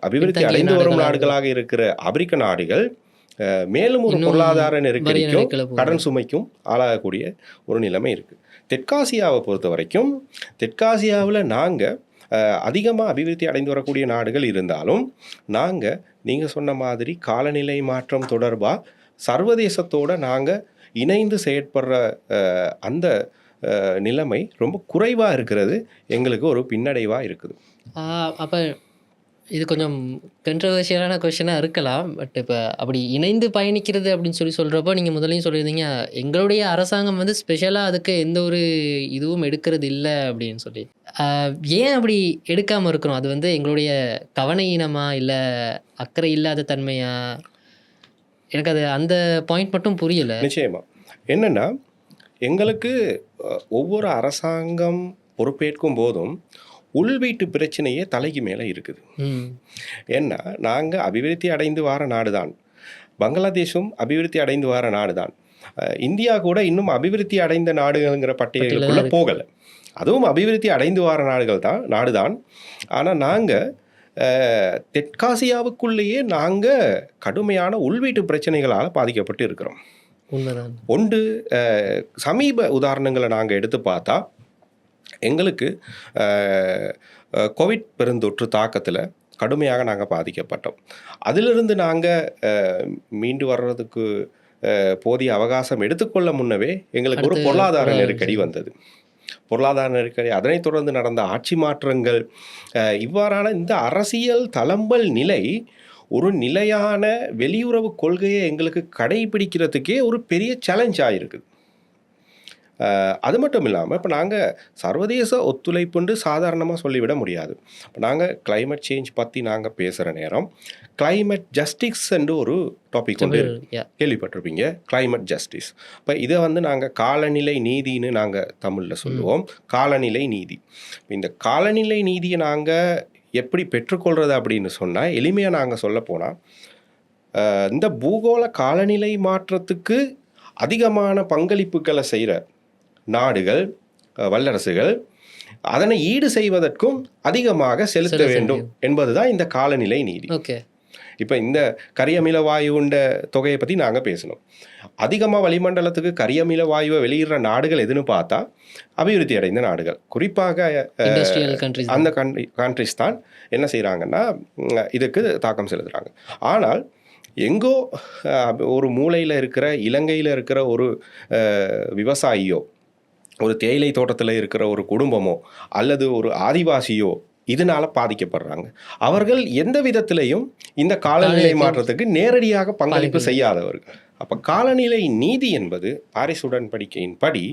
அபிவிருத்தி அடைந்து வரும் நாடுகளாக இருக்கிற ஆப்பிரிக்க நாடுகள் மேலும் ஒரு பொருளாதார நெருக்கடிக்கும் கடன் சுமைக்கும் ஆளாகக்கூடிய ஒரு நிலைமை இருக்குது. தெற்காசியாவை பொறுத்த வரைக்கும், தெற்காசியாவில் நாங்கள் அதிகமாக அபிவிருத்தி அடைந்து வரக்கூடிய நாடுகள் இருந்தாலும், நாங்கள் நீங்கள் சொன்ன மாதிரி காலநிலை மாற்றம் தொடர்பாக சர்வதேசத்தோடு நாங்கள் இணைந்து செயற்படுற அந்த நிலைமை ரொம்ப குறைவாக இருக்கிறது எங்களுக்கு ஒரு பின்னடைவாக இருக்குது. அப்போ இது கொஞ்சம் கண்ட்ரவர்ஷியலான கொஷனாக இருக்கலாம். பட் இப்போ அப்படி இணைந்து பயணிக்கிறது அப்படின்னு சொல்கிறப்போ நீங்கள் முதலையும் சொல்லியிருந்தீங்க, எங்களுடைய அரசாங்கம் வந்து ஸ்பெஷலாக அதுக்கு எந்த ஒரு இதுவும் எடுக்கிறது இல்லை அப்படின்னு சொல்லி. ஏன் அப்படி எடுக்காமல் இருக்கிறோம்? அது வந்து எங்களுடைய கவனஈனமா இல்லை அக்கறை இல்லாத தன்மையா? எனக்கு அது அந்த பாயிண்ட் மட்டும் புரியலை. நிச்சயமா என்னென்னா, எங்களுக்கு ஒவ்வொரு அரசாங்கம் பொறுப்பேற்கும் போதும் உள்வீட்டு பிரச்சனையே தலைக்கு மேலே இருக்குது. ஏன்னா நாங்கள் அபிவிருத்தி அடைந்து வர நாடு தான், பங்களாதேஷும் அபிவிருத்தி அடைந்து வர நாடு தான், இந்தியா கூட இன்னும் அபிவிருத்தி அடைந்த நாடுகள்ங்கிற பட்டியலுக்குள்ளே போகலை. அதுவும் அபிவிருத்தி அடைந்து வர நாடு தான். ஆனால் நாங்கள் தெற்காசியாவுக்குள்ளேயே நாங்கள் கடுமையான உள்வீட்டு பிரச்சனைகளால் பாதிக்கப்பட்டு இருக்கிறோம். ஒன்று சமீப உதாரணங்களை நாங்கள் எடுத்து பார்த்தா, எங்களுக்கு கோவிட் பெருந்தொற்று தாக்கத்தில் கடுமையாக நாங்கள் பாதிக்கப்பட்டோம். அதிலிருந்து நாங்கள் மீண்டு வர்றதுக்கு போதிய அவகாசம் எடுத்துக்கொள்ள முன்னவே எங்களுக்கு ஒரு பொருளாதார நெருக்கடி வந்தது. பொருளாதார நெருக்கடி, அதனைத் தொடர்ந்து நடந்த ஆட்சி மாற்றங்கள், இவ்வாறான இந்த அரசியல் தளம்பல் நிலை ஒரு நிலையான வெளியுறவு கொள்கையை எங்களுக்கு கடைபிடிக்கிறதுக்கே ஒரு பெரிய சேலஞ்ச் ஆகிருக்குது. அது மட்டும் இல்லாமல் இப்போ நாங்கள் சர்வதேச ஒத்துழைப்புண்டு சாதாரணமாக சொல்லிவிட முடியாது. இப்போ நாங்கள் climate சேஞ்ச் பற்றி நாங்கள் பேசுகிற நேரம் climate justice என்று ஒரு டாபிக் கொண்டு கேள்விப்பட்டிருப்பீங்க. climate justice. இப்போ இதை வந்து நாங்கள் காலநிலை நீதின்னு நாங்கள் தமிழில் சொல்லுவோம். காலநிலை நீதி. இந்த காலநிலை நீதியை நாங்கள் எப்படி பெற்றுக்கொள்கிறது அப்படின்னு சொன்னால், எளிமையாக நாங்கள் சொல்ல போனால், இந்த பூகோள காலநிலை மாற்றத்துக்கு அதிகமான பங்களிப்புகளை செய்கிற நாடுகள், வல்லரசுகள் அதனை ஈடு செய்வதற்கும் அதிகமாக செலுத்த வேண்டும் என்பதுதான் இந்த காலநிலை நீதி. ஓகே. இப்போ இந்த கரியமில வாயுண்ட தொகையை பற்றி நாங்கள் பேசணும். அதிகமாக வளிமண்டலத்துக்கு கரியமில வாயுவை வெளியிடுற நாடுகள் எதுன்னு பார்த்தா அபிவிருத்தி அடைந்த நாடுகள், குறிப்பாக அந்த கண்ட்ரிஸ் தான் என்ன செய்கிறாங்கன்னா இதுக்கு தாக்கம் செலுத்துகிறாங்க. ஆனால் எங்கோ ஒரு மூலையில் இருக்கிற இலங்கையில் இருக்கிற ஒரு விவசாயியோ, ஒரு தேயிலை தோட்டத்தில் இருக்கிற ஒரு குடும்பமோ அல்லது ஒரு ஆதிவாசியோ இதனால் பாதிக்கப்படுறாங்க. அவர்கள் எந்த விதத்திலையும் இந்த காலநிலை மாற்றத்துக்கு நேரடியாக பங்களிப்பு செய்யாதவர்கள். அப்போ காலநிலை நீதி என்பது பாரிஸ் உடன்படிக்கையின் படி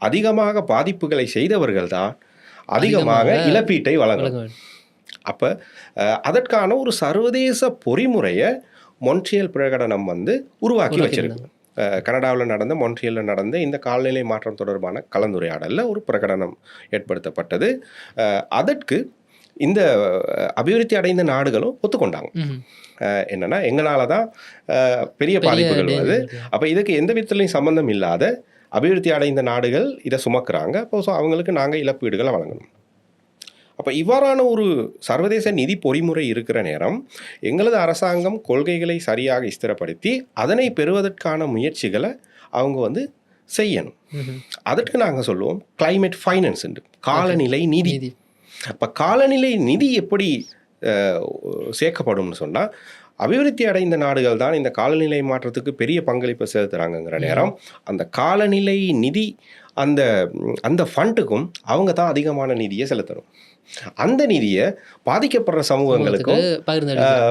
அதிகமாக பாதிப்புகளை செய்தவர்கள் தான் அதிகமாக இழப்பீட்டை வழங்கணும். அப்போ அதற்கான ஒரு சர்வதேச பொறிமுறையை மொன்ட்ரியல் பிரகடனம் வந்து உருவாக்கி வச்சிருக்கு. கனடாவில் நடந்த மொன்ட்ரியலில் நடந்த இந்த காலநிலை மாற்றம் தொடர்பான கலந்துரையாடலில் ஒரு பிரகடனம் ஏற்படுத்தப்பட்டது. அதற்கு இந்த அபிவிருத்தி அடைந்த நாடுகளும் ஒத்துக்கொண்டாங்க. என்னென்னா எங்களால் தான் பெரிய பாதிப்புகள் வருது, அப்போ இதுக்கு எந்த விதத்துலையும் சம்மந்தம் இல்லாத அபிவிருத்தி அடைந்த நாடுகள் இதை சுமக்கிறாங்க, அப்போ ஸோ அவங்களுக்கு நாங்கள் இழப்பீடுகளை வழங்கணும். அப்போ இவ்வாறான ஒரு சர்வதேச நிதி பொறிமுறை இருக்கிற நேரம் எங்களது அரசாங்கம் கொள்கைகளை சரியாக ஸ்திரப்படுத்தி அதனை பெறுவதற்கான முயற்சிகளை அவங்க வந்து செய்யணும். அதற்கு நாங்கள் சொல்லுவோம் climate finance என்று, காலநிலை நிதி. அப்போ காலநிலை நிதி எப்படி சேர்க்கப்படும்னு சொன்னால், அபிவிருத்தி அடைந்த நாடுகள் தான் இந்த காலநிலை மாற்றத்துக்கு பெரிய பங்களிப்பை செலுத்துகிறாங்கங்கிற நேரம் அந்த காலநிலை நிதி அந்த அந்த ஃபண்டுக்கும் அவங்க தான் அதிகமான நிதியை செலுத்தணும். அந்த நிதியை பாதிக்கப்படுற சமூகங்களுக்கும்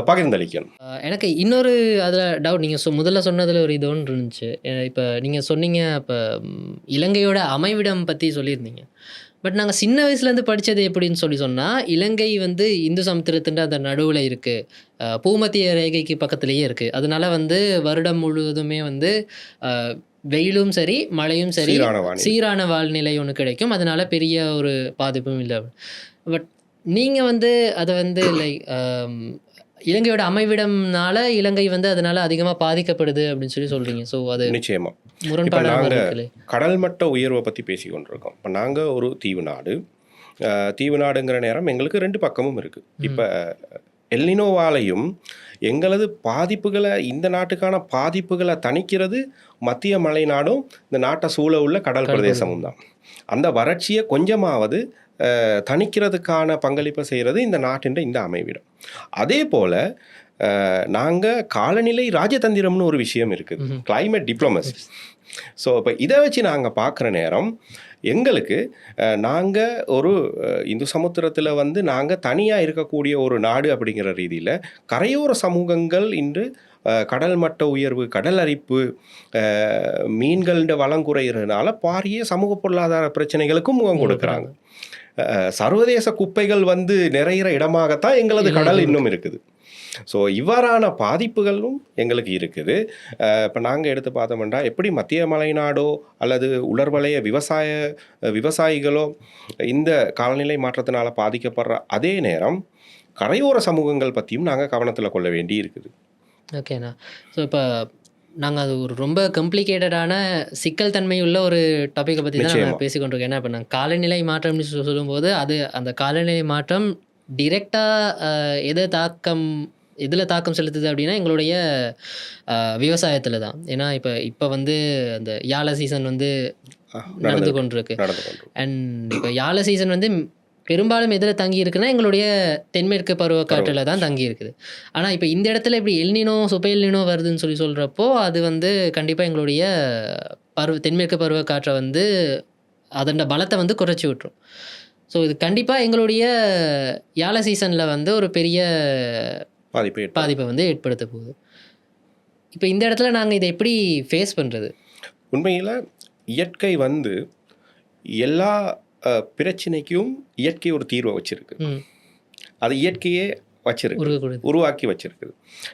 பகிர்ந்தளிக்கணும். எனக்கு இன்னொரு அதில் டவுட், நீங்கள் முதல்ல சொன்னதில் ஒரு இது ஒன்று இருந்துச்சு. இப்போ நீங்கள் சொன்னீங்க, இப்போ இலங்கையோட அமைவிடம் பற்றி சொல்லியிருந்தீங்க. பட் நாங்கள் சின்ன வயசுலேருந்து படித்தது எப்படின்னு சொன்னால், இலங்கை வந்து இந்து சமுத்திரத்தின் அந்த நடுவில் இருக்குது, பூமத்திய ரேகைக்கு பக்கத்துலேயே இருக்குது. அதனால வந்து வருடம் முழுவதுமே வந்து வெயிலும் சரி மழையும் சரி சீரான வாழ்நிலை ஒன்று கிடைக்கும். அதனால பெரிய ஒரு பாதிப்பும் இல்லை. பட் நீங்கள் வந்து அதை வந்து லைக் இலங்கையோட அமைவிடம்னால இலங்கை வந்து அதனால அதிகமாக பாதிக்கப்படுது அப்படின்னு சொல்கிறீங்க. ஸோ அது நிச்சயமாக முரண்பாடாக கடல் மட்ட உயர்வை பற்றி பேசி கொண்டிருக்கோம். இப்போ நாங்கள் ஒரு தீவு நாடு. தீவு நாடுங்கிற நேரம் எங்களுக்கு ரெண்டு பக்கமும் இருக்குது. இப்போ எல்னினோவாலையும் எங்களது பாதிப்புகளை, இந்த நாட்டுக்கான பாதிப்புகளை தணிக்கிறது மத்திய மலை நாடும் இந்த நாட்டை சூழ உள்ள கடல் பிரதேசமும் தான். அந்த வறட்சியை கொஞ்சமாவது தணிக்கிறதுக்கான பங்களிப்பை செய்கிறது இந்த நாட்டின் இந்த அமைவிடம். அதே போல் நாங்கள் காலநிலை ராஜதந்திரம்னு ஒரு விஷயம் இருக்குது, கிளைமேட் டிப்ளமசி. ஸோ இப்போ இதை வச்சு நாங்கள் பார்க்குற நேரம் எங்களுக்கு நாங்கள் ஒரு இந்து சமுத்திரத்தில் வந்து நாங்கள் தனியாக இருக்கக்கூடிய ஒரு நாடு அப்படிங்கிற ரீதியில் கரையோர சமூகங்கள் இன்று கடல் மட்ட உயர்வு, கடல் அரிப்பு, மீன்கள வளம் குறைகிறதுனால பாரிய சமூக பொருளாதார பிரச்சனைகளுக்கும் முகம் கொடுக்குறாங்க. சர்வதேச குப்பைகள் வந்து நிறைகிற இடமாகத்தான் எங்களது கடல் இன்னும் இருக்குது. ஸோ இவ்வாறான பாதிப்புகளும் எங்களுக்கு இருக்குது. இப்போ நாங்கள் எடுத்து பார்த்தோம்னா, எப்படி மத்திய மலைநாடோ அல்லது உலர்வலய விவசாயிகளோ இந்த காலநிலை மாற்றத்தினால் பாதிக்கப்படுற அதே நேரம் கரையோர சமூகங்கள் பற்றியும் நாங்கள் கவனத்தில் கொள்ள வேண்டி இருக்குது. ஓகேண்ணா. ஸோ இப்போ நாங்கள் அது ஒரு ரொம்ப காம்ப்ளிகேட்டடான சிக்கல் தன்மை உள்ள ஒரு டாப்பிக்கை பற்றி தான் நாங்கள் பேசிக்கொண்டிருக்கோம். ஏன்னா இப்போ நாங்கள் காலநிலை மாற்றம்னு சொல்லும்போது அந்த காலநிலை மாற்றம் டிரெக்டாக எதில் தாக்கம் செலுத்துது அப்படின்னா எங்களுடைய விவசாயத்தில் தான். ஏன்னா இப்போ வந்து அந்த யாழ சீசன் வந்து நடந்து கொண்டிருக்கு. அண்ட் இப்போ யாழ சீசன் வந்து பெரும்பாலும் எதில் தங்கி இருக்குன்னா எங்களுடைய தென்மேற்கு பருவக்காற்றில் தான் தங்கி இருக்குது. ஆனால் இப்போ இந்த இடத்துல இப்படி எல்னினோ சூப்பர் எல்னினோ வருதுன்னு சொல்கிறப்போ அது வந்து கண்டிப்பாக எங்களுடைய தென்மேற்கு பருவக்காற்றை வந்து அதோட பலத்தை வந்து குறைச்சி விட்டுரும். ஸோ இது கண்டிப்பாக எங்களுடைய யாழ சீசனில் வந்து ஒரு பெரிய பாதிப்பை வந்து ஏற்படுத்த போகுது. இப்போ இந்த இடத்துல நாங்கள் இதை எப்படி ஃபேஸ் பண்ணுறது? உண்மையில் இயற்கை வந்து எல்லா பிரச்சனைக்கும் இயற்கை ஒரு தீர்வை வச்சிருக்கு. அது இயற்கையே வச்சிருக்கு, உருவாக்கி வச்சிருக்குது.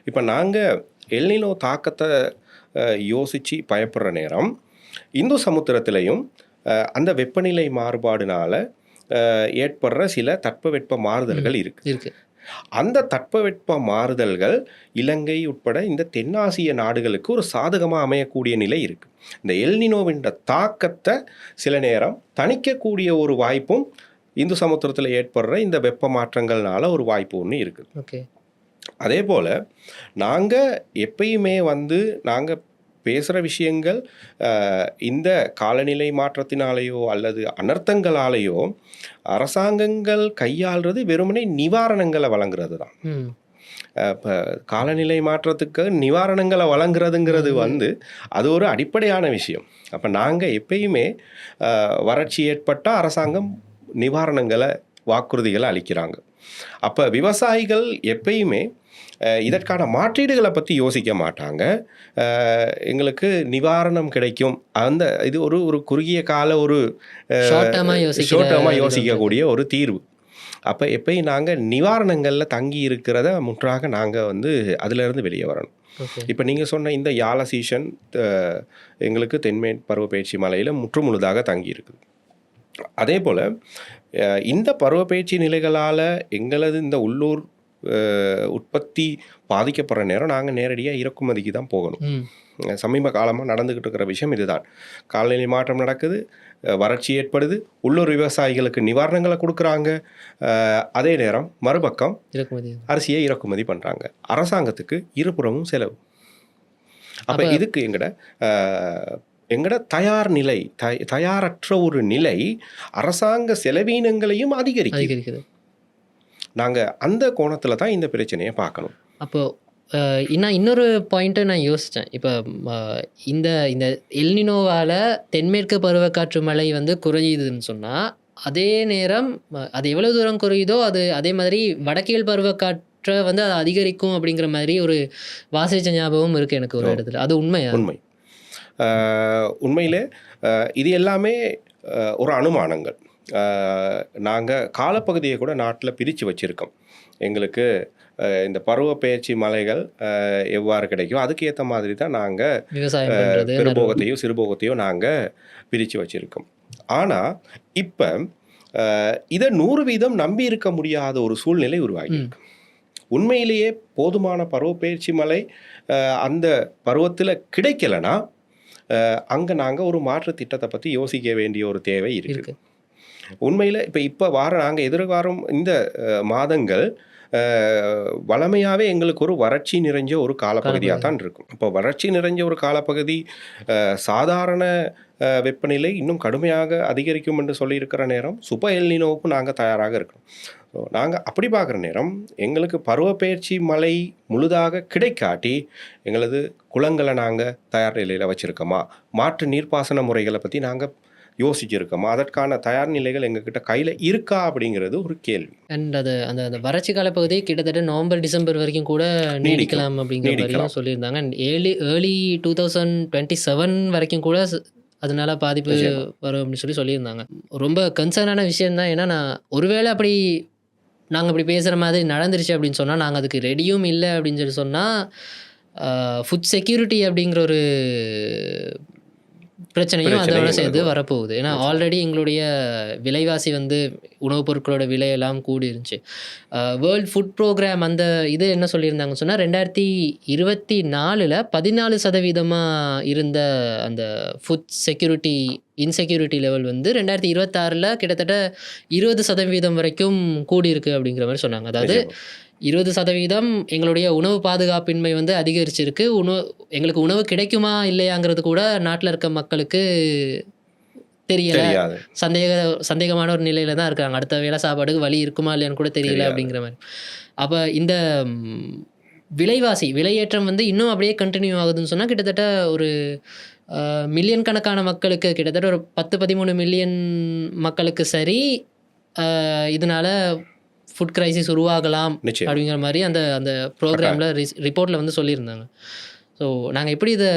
இப்போ நாங்கள் எல்னினோ தாக்கத்தை யோசித்து பயப்படுற நேரம் இந்து சமுத்திரத்திலையும் அந்த வெப்பநிலை மாறுபாடுனால ஏற்படுற சில தட்பவெட்ப மாறுதல்கள் இருக்கு. அந்த தட்பவெட்ப மாறுதல்கள் இலங்கை உட்பட இந்த தென்னாசிய நாடுகளுக்கு ஒரு சாதகமாக அமையக்கூடிய நிலை இருக்குது. இந்த எல்னினோவின் தாக்கத்தை சில நேரம் தணிக்கக்கூடிய ஒரு வாய்ப்பும் இந்து சமுத்திரத்தில் ஏற்படுற இந்த வெப்ப மாற்றங்கள்னால ஒரு வாய்ப்பு ஒன்று இருக்குது. ஓகே. அதே போல் நாங்கள் எப்பயுமே வந்து நாங்கள் பேசுகிற விஷயங்கள் இந்த காலநிலை மாற்றத்தினாலேயோ அல்லது அனர்த்தங்களாலேயோ அரசாங்கங்கள் கையாளுறது வெறுமனே நிவாரணங்களை வழங்குறது தான். இப்போ காலநிலை மாற்றத்துக்கு நிவாரணங்களை வழங்குறதுங்கிறது வந்து அது ஒரு அடிப்படையான விஷயம். அப்போ நாங்கள் எப்பயுமே வறட்சி ஏற்பட்டால் அரசாங்கம் நிவாரணங்களை வாக்குறுதிகளை அளிக்கிறாங்க. அப்போ விவசாயிகள் எப்பயுமே இதற்கான மாற்றீடுகளை பற்றி யோசிக்க மாட்டாங்க. எங்களுக்கு நிவாரணம் கிடைக்கும், அந்த இது ஒரு குறுகிய கால ஒரு ஷார்ட் யோசிக்கக்கூடிய ஒரு தீர்வு. அப்போ எப்பயும் நாங்கள் நிவாரணங்களில் தங்கி இருக்கிறத முற்றாக நாங்கள் வந்து அதிலிருந்து வெளியே வரணும். இப்போ நீங்கள் சொன்ன இந்த யாழ சீசன் எங்களுக்கு தென்மேற் பருவப்பெயர்ச்சி மலையில் முற்றுமுழுதாக தங்கி இருக்குது. அதே போல் இந்த பருவப்பெயர்ச்சி நிலைகளால் எங்களது இந்த உள்ளூர் உற்பத்தி பாதிக்கப்படுற நேரம் நாங்கள் நேரடியாக இறக்குமதிக்கு தான் போகணும். சமீப காலமாக நடந்துக்கிட்டு இருக்கிற விஷயம் இதுதான். காலநிலை மாற்றம் நடக்குது, வறட்சி ஏற்படுது, உள்ளூர் விவசாயிகளுக்கு நிவாரணங்களை கொடுக்குறாங்க, அதே நேரம் மறுபக்கம் அரிசியை இறக்குமதி பண்ணுறாங்க. அரசாங்கத்துக்கு இருபுறமும் செலவு. அப்போ இதுக்கு எங்கட தயார் நிலை, தயாரற்ற ஒரு நிலை அரசாங்க செலவீனங்களையும் அதிகரிக்குது. நாங்கள் அந்த கோணத்தில் தான் இந்த பிரச்சனையை பார்க்கணும். அப்போது இன்னொரு பாயிண்ட்டை நான் யோசித்தேன். இப்போ இந்த இந்த எல்னினோவால் தென்மேற்கு பருவக்காற்று மழை வந்து குறையுதுன்னு சொன்னால், அதே நேரம் அது எவ்வளோ தூரம் குறையுதோ அது அதே மாதிரி வடக்கேல் பருவக்காற்றை வந்து அது அதிகரிக்கும் அப்படிங்கிற மாதிரி ஒரு வாசிச்ச ஞாபகம் இருக்குது எனக்கு ஒரு இடத்துல. அது உண்மையா? உண்மையிலே இது எல்லாமே ஒரு அனுமானங்கள். நாங்கள் காலப்பகுதியை கூட நாட்டில் பிரித்து வச்சுருக்கோம். எங்களுக்கு இந்த பருவப்பெயர்ச்சி மலைகள் எவ்வாறு கிடைக்கும் அதுக்கு ஏற்ற மாதிரி தான் நாங்கள் பெரும்போகத்தையோ சிறுபோகத்தையோ நாங்கள் பிரித்து வச்சுருக்கோம். ஆனால் இப்போ இதை 100% நம்பி இருக்க முடியாத ஒரு சூழ்நிலை உருவாகியிருக்கு. உண்மையிலேயே போதுமான பருவப்பெயர்ச்சி மலை அந்த பருவத்தில் கிடைக்கலைன்னா அங்கே நாங்கள் ஒரு மாற்று திட்டத்தை பற்றி யோசிக்க வேண்டிய ஒரு தேவை இருக்குது. உண்மையில் இப்போ நாங்கள் எதிர்காலம் இந்த மாதங்கள் வளமையாகவே எங்களுக்கு ஒரு வறட்சி நிறைஞ்ச ஒரு காலப்பகுதியாக தான் இருக்கும். இப்போ வறட்சி நிறைஞ்ச ஒரு காலப்பகுதி சாதாரண வெப்பநிலை இன்னும் கடுமையாக அதிகரிக்கும் என்று சொல்லியிருக்கிற நேரம் சுப எல்னினோவுக்கும் நாங்கள் தயாராக இருக்கணும். ஸோ நாங்கள் அப்படி பார்க்குற நேரம் எங்களுக்கு பருவப்பெயர்ச்சி மழை முழுதாக கிடைக்காட்டி எங்களது குளங்களை நாங்கள் தயார் நிலையில் வச்சுருக்கோமா, மாற்று நீர்ப்பாசன முறைகளை பற்றி நாங்கள் யோசிச்சிருக்கோமா, அதற்கான தயார் நிலைகள் எங்ககிட்ட கையில் இருக்கா அப்படிங்கிறது ஒரு கேள்வி. அண்ட் அது அந்த வறட்சி காலப்பகுதி கிட்டத்தட்ட நவம்பர் டிசம்பர் வரைக்கும் கூட நீடிக்கலாம் அப்படிங்கிற மாதிரியும் சொல்லியிருந்தாங்க. அண்ட் ஏர்லி 2027 வரைக்கும் கூட அதனால பாதிப்பு வரும் அப்படின்னு சொல்லியிருந்தாங்க. ரொம்ப கன்சர்னான விஷயம்தான். ஏன்னா நான் ஒருவேளை அப்படி நாங்கள் அப்படி பேசுகிற மாதிரி நடந்துருச்சு அப்படின்னு சொன்னால் நாங்கள் அதுக்கு ரெடியும் இல்லை அப்படின்னு சொன்னால் ஃபுட் செக்யூரிட்டி அப்படிங்கிற ஒரு பிரச்சனையும் அதோட சேர்ந்து வரப்போகுது. ஏன்னா ஆல்ரெடி எங்களுடைய விலைவாசி வந்து உணவுப் பொருட்களோட விலையெல்லாம் கூடி இருந்துச்சு. வேர்ல்ட் ஃபுட் ப்ரோக்ராம் அந்த இது என்ன சொல்லியிருந்தாங்கன்னு சொன்னால் 2024 14% இருந்த அந்த ஃபுட் செக்யூரிட்டி இன்செக்யூரிட்டி லெவல் வந்து 2026 கிட்டத்தட்ட 20% வரைக்கும் கூடியிருக்கு அப்படிங்கிற மாதிரி சொன்னாங்க. அதாவது 20% எங்களுடைய உணவு பாதுகாப்பின்மை வந்து அதிகரிச்சிருக்கு. எங்களுக்கு உணவு கிடைக்குமா இல்லையாங்கிறது கூட நாட்டில் இருக்க மக்களுக்கு தெரியல. சந்தேகமான ஒரு நிலையில தான் இருக்காங்க. அடுத்த வேளை சாப்பாடுக்கு வழி இருக்குமா இல்லையான்னு கூட தெரியல அப்படிங்கிற மாதிரி. அப்போ இந்த விலையேற்றம் வந்து இன்னும் அப்படியே கண்டினியூ ஆகுதுன்னு சொன்னால் கிட்டத்தட்ட ஒரு மில்லியன் கணக்கான மக்களுக்கு, கிட்டத்தட்ட ஒரு 10-13 மில்லியன் மக்களுக்கு சரி இதனால ஃபுட் கிரைசிஸ் உருவாகலாம் அப்படிங்கிற மாதிரி அந்த ப்ரோக்ராமில் ரிப்போர்ட்டில் வந்து சொல்லியிருந்தாங்க. ஸோ நாங்கள் எப்படி இதை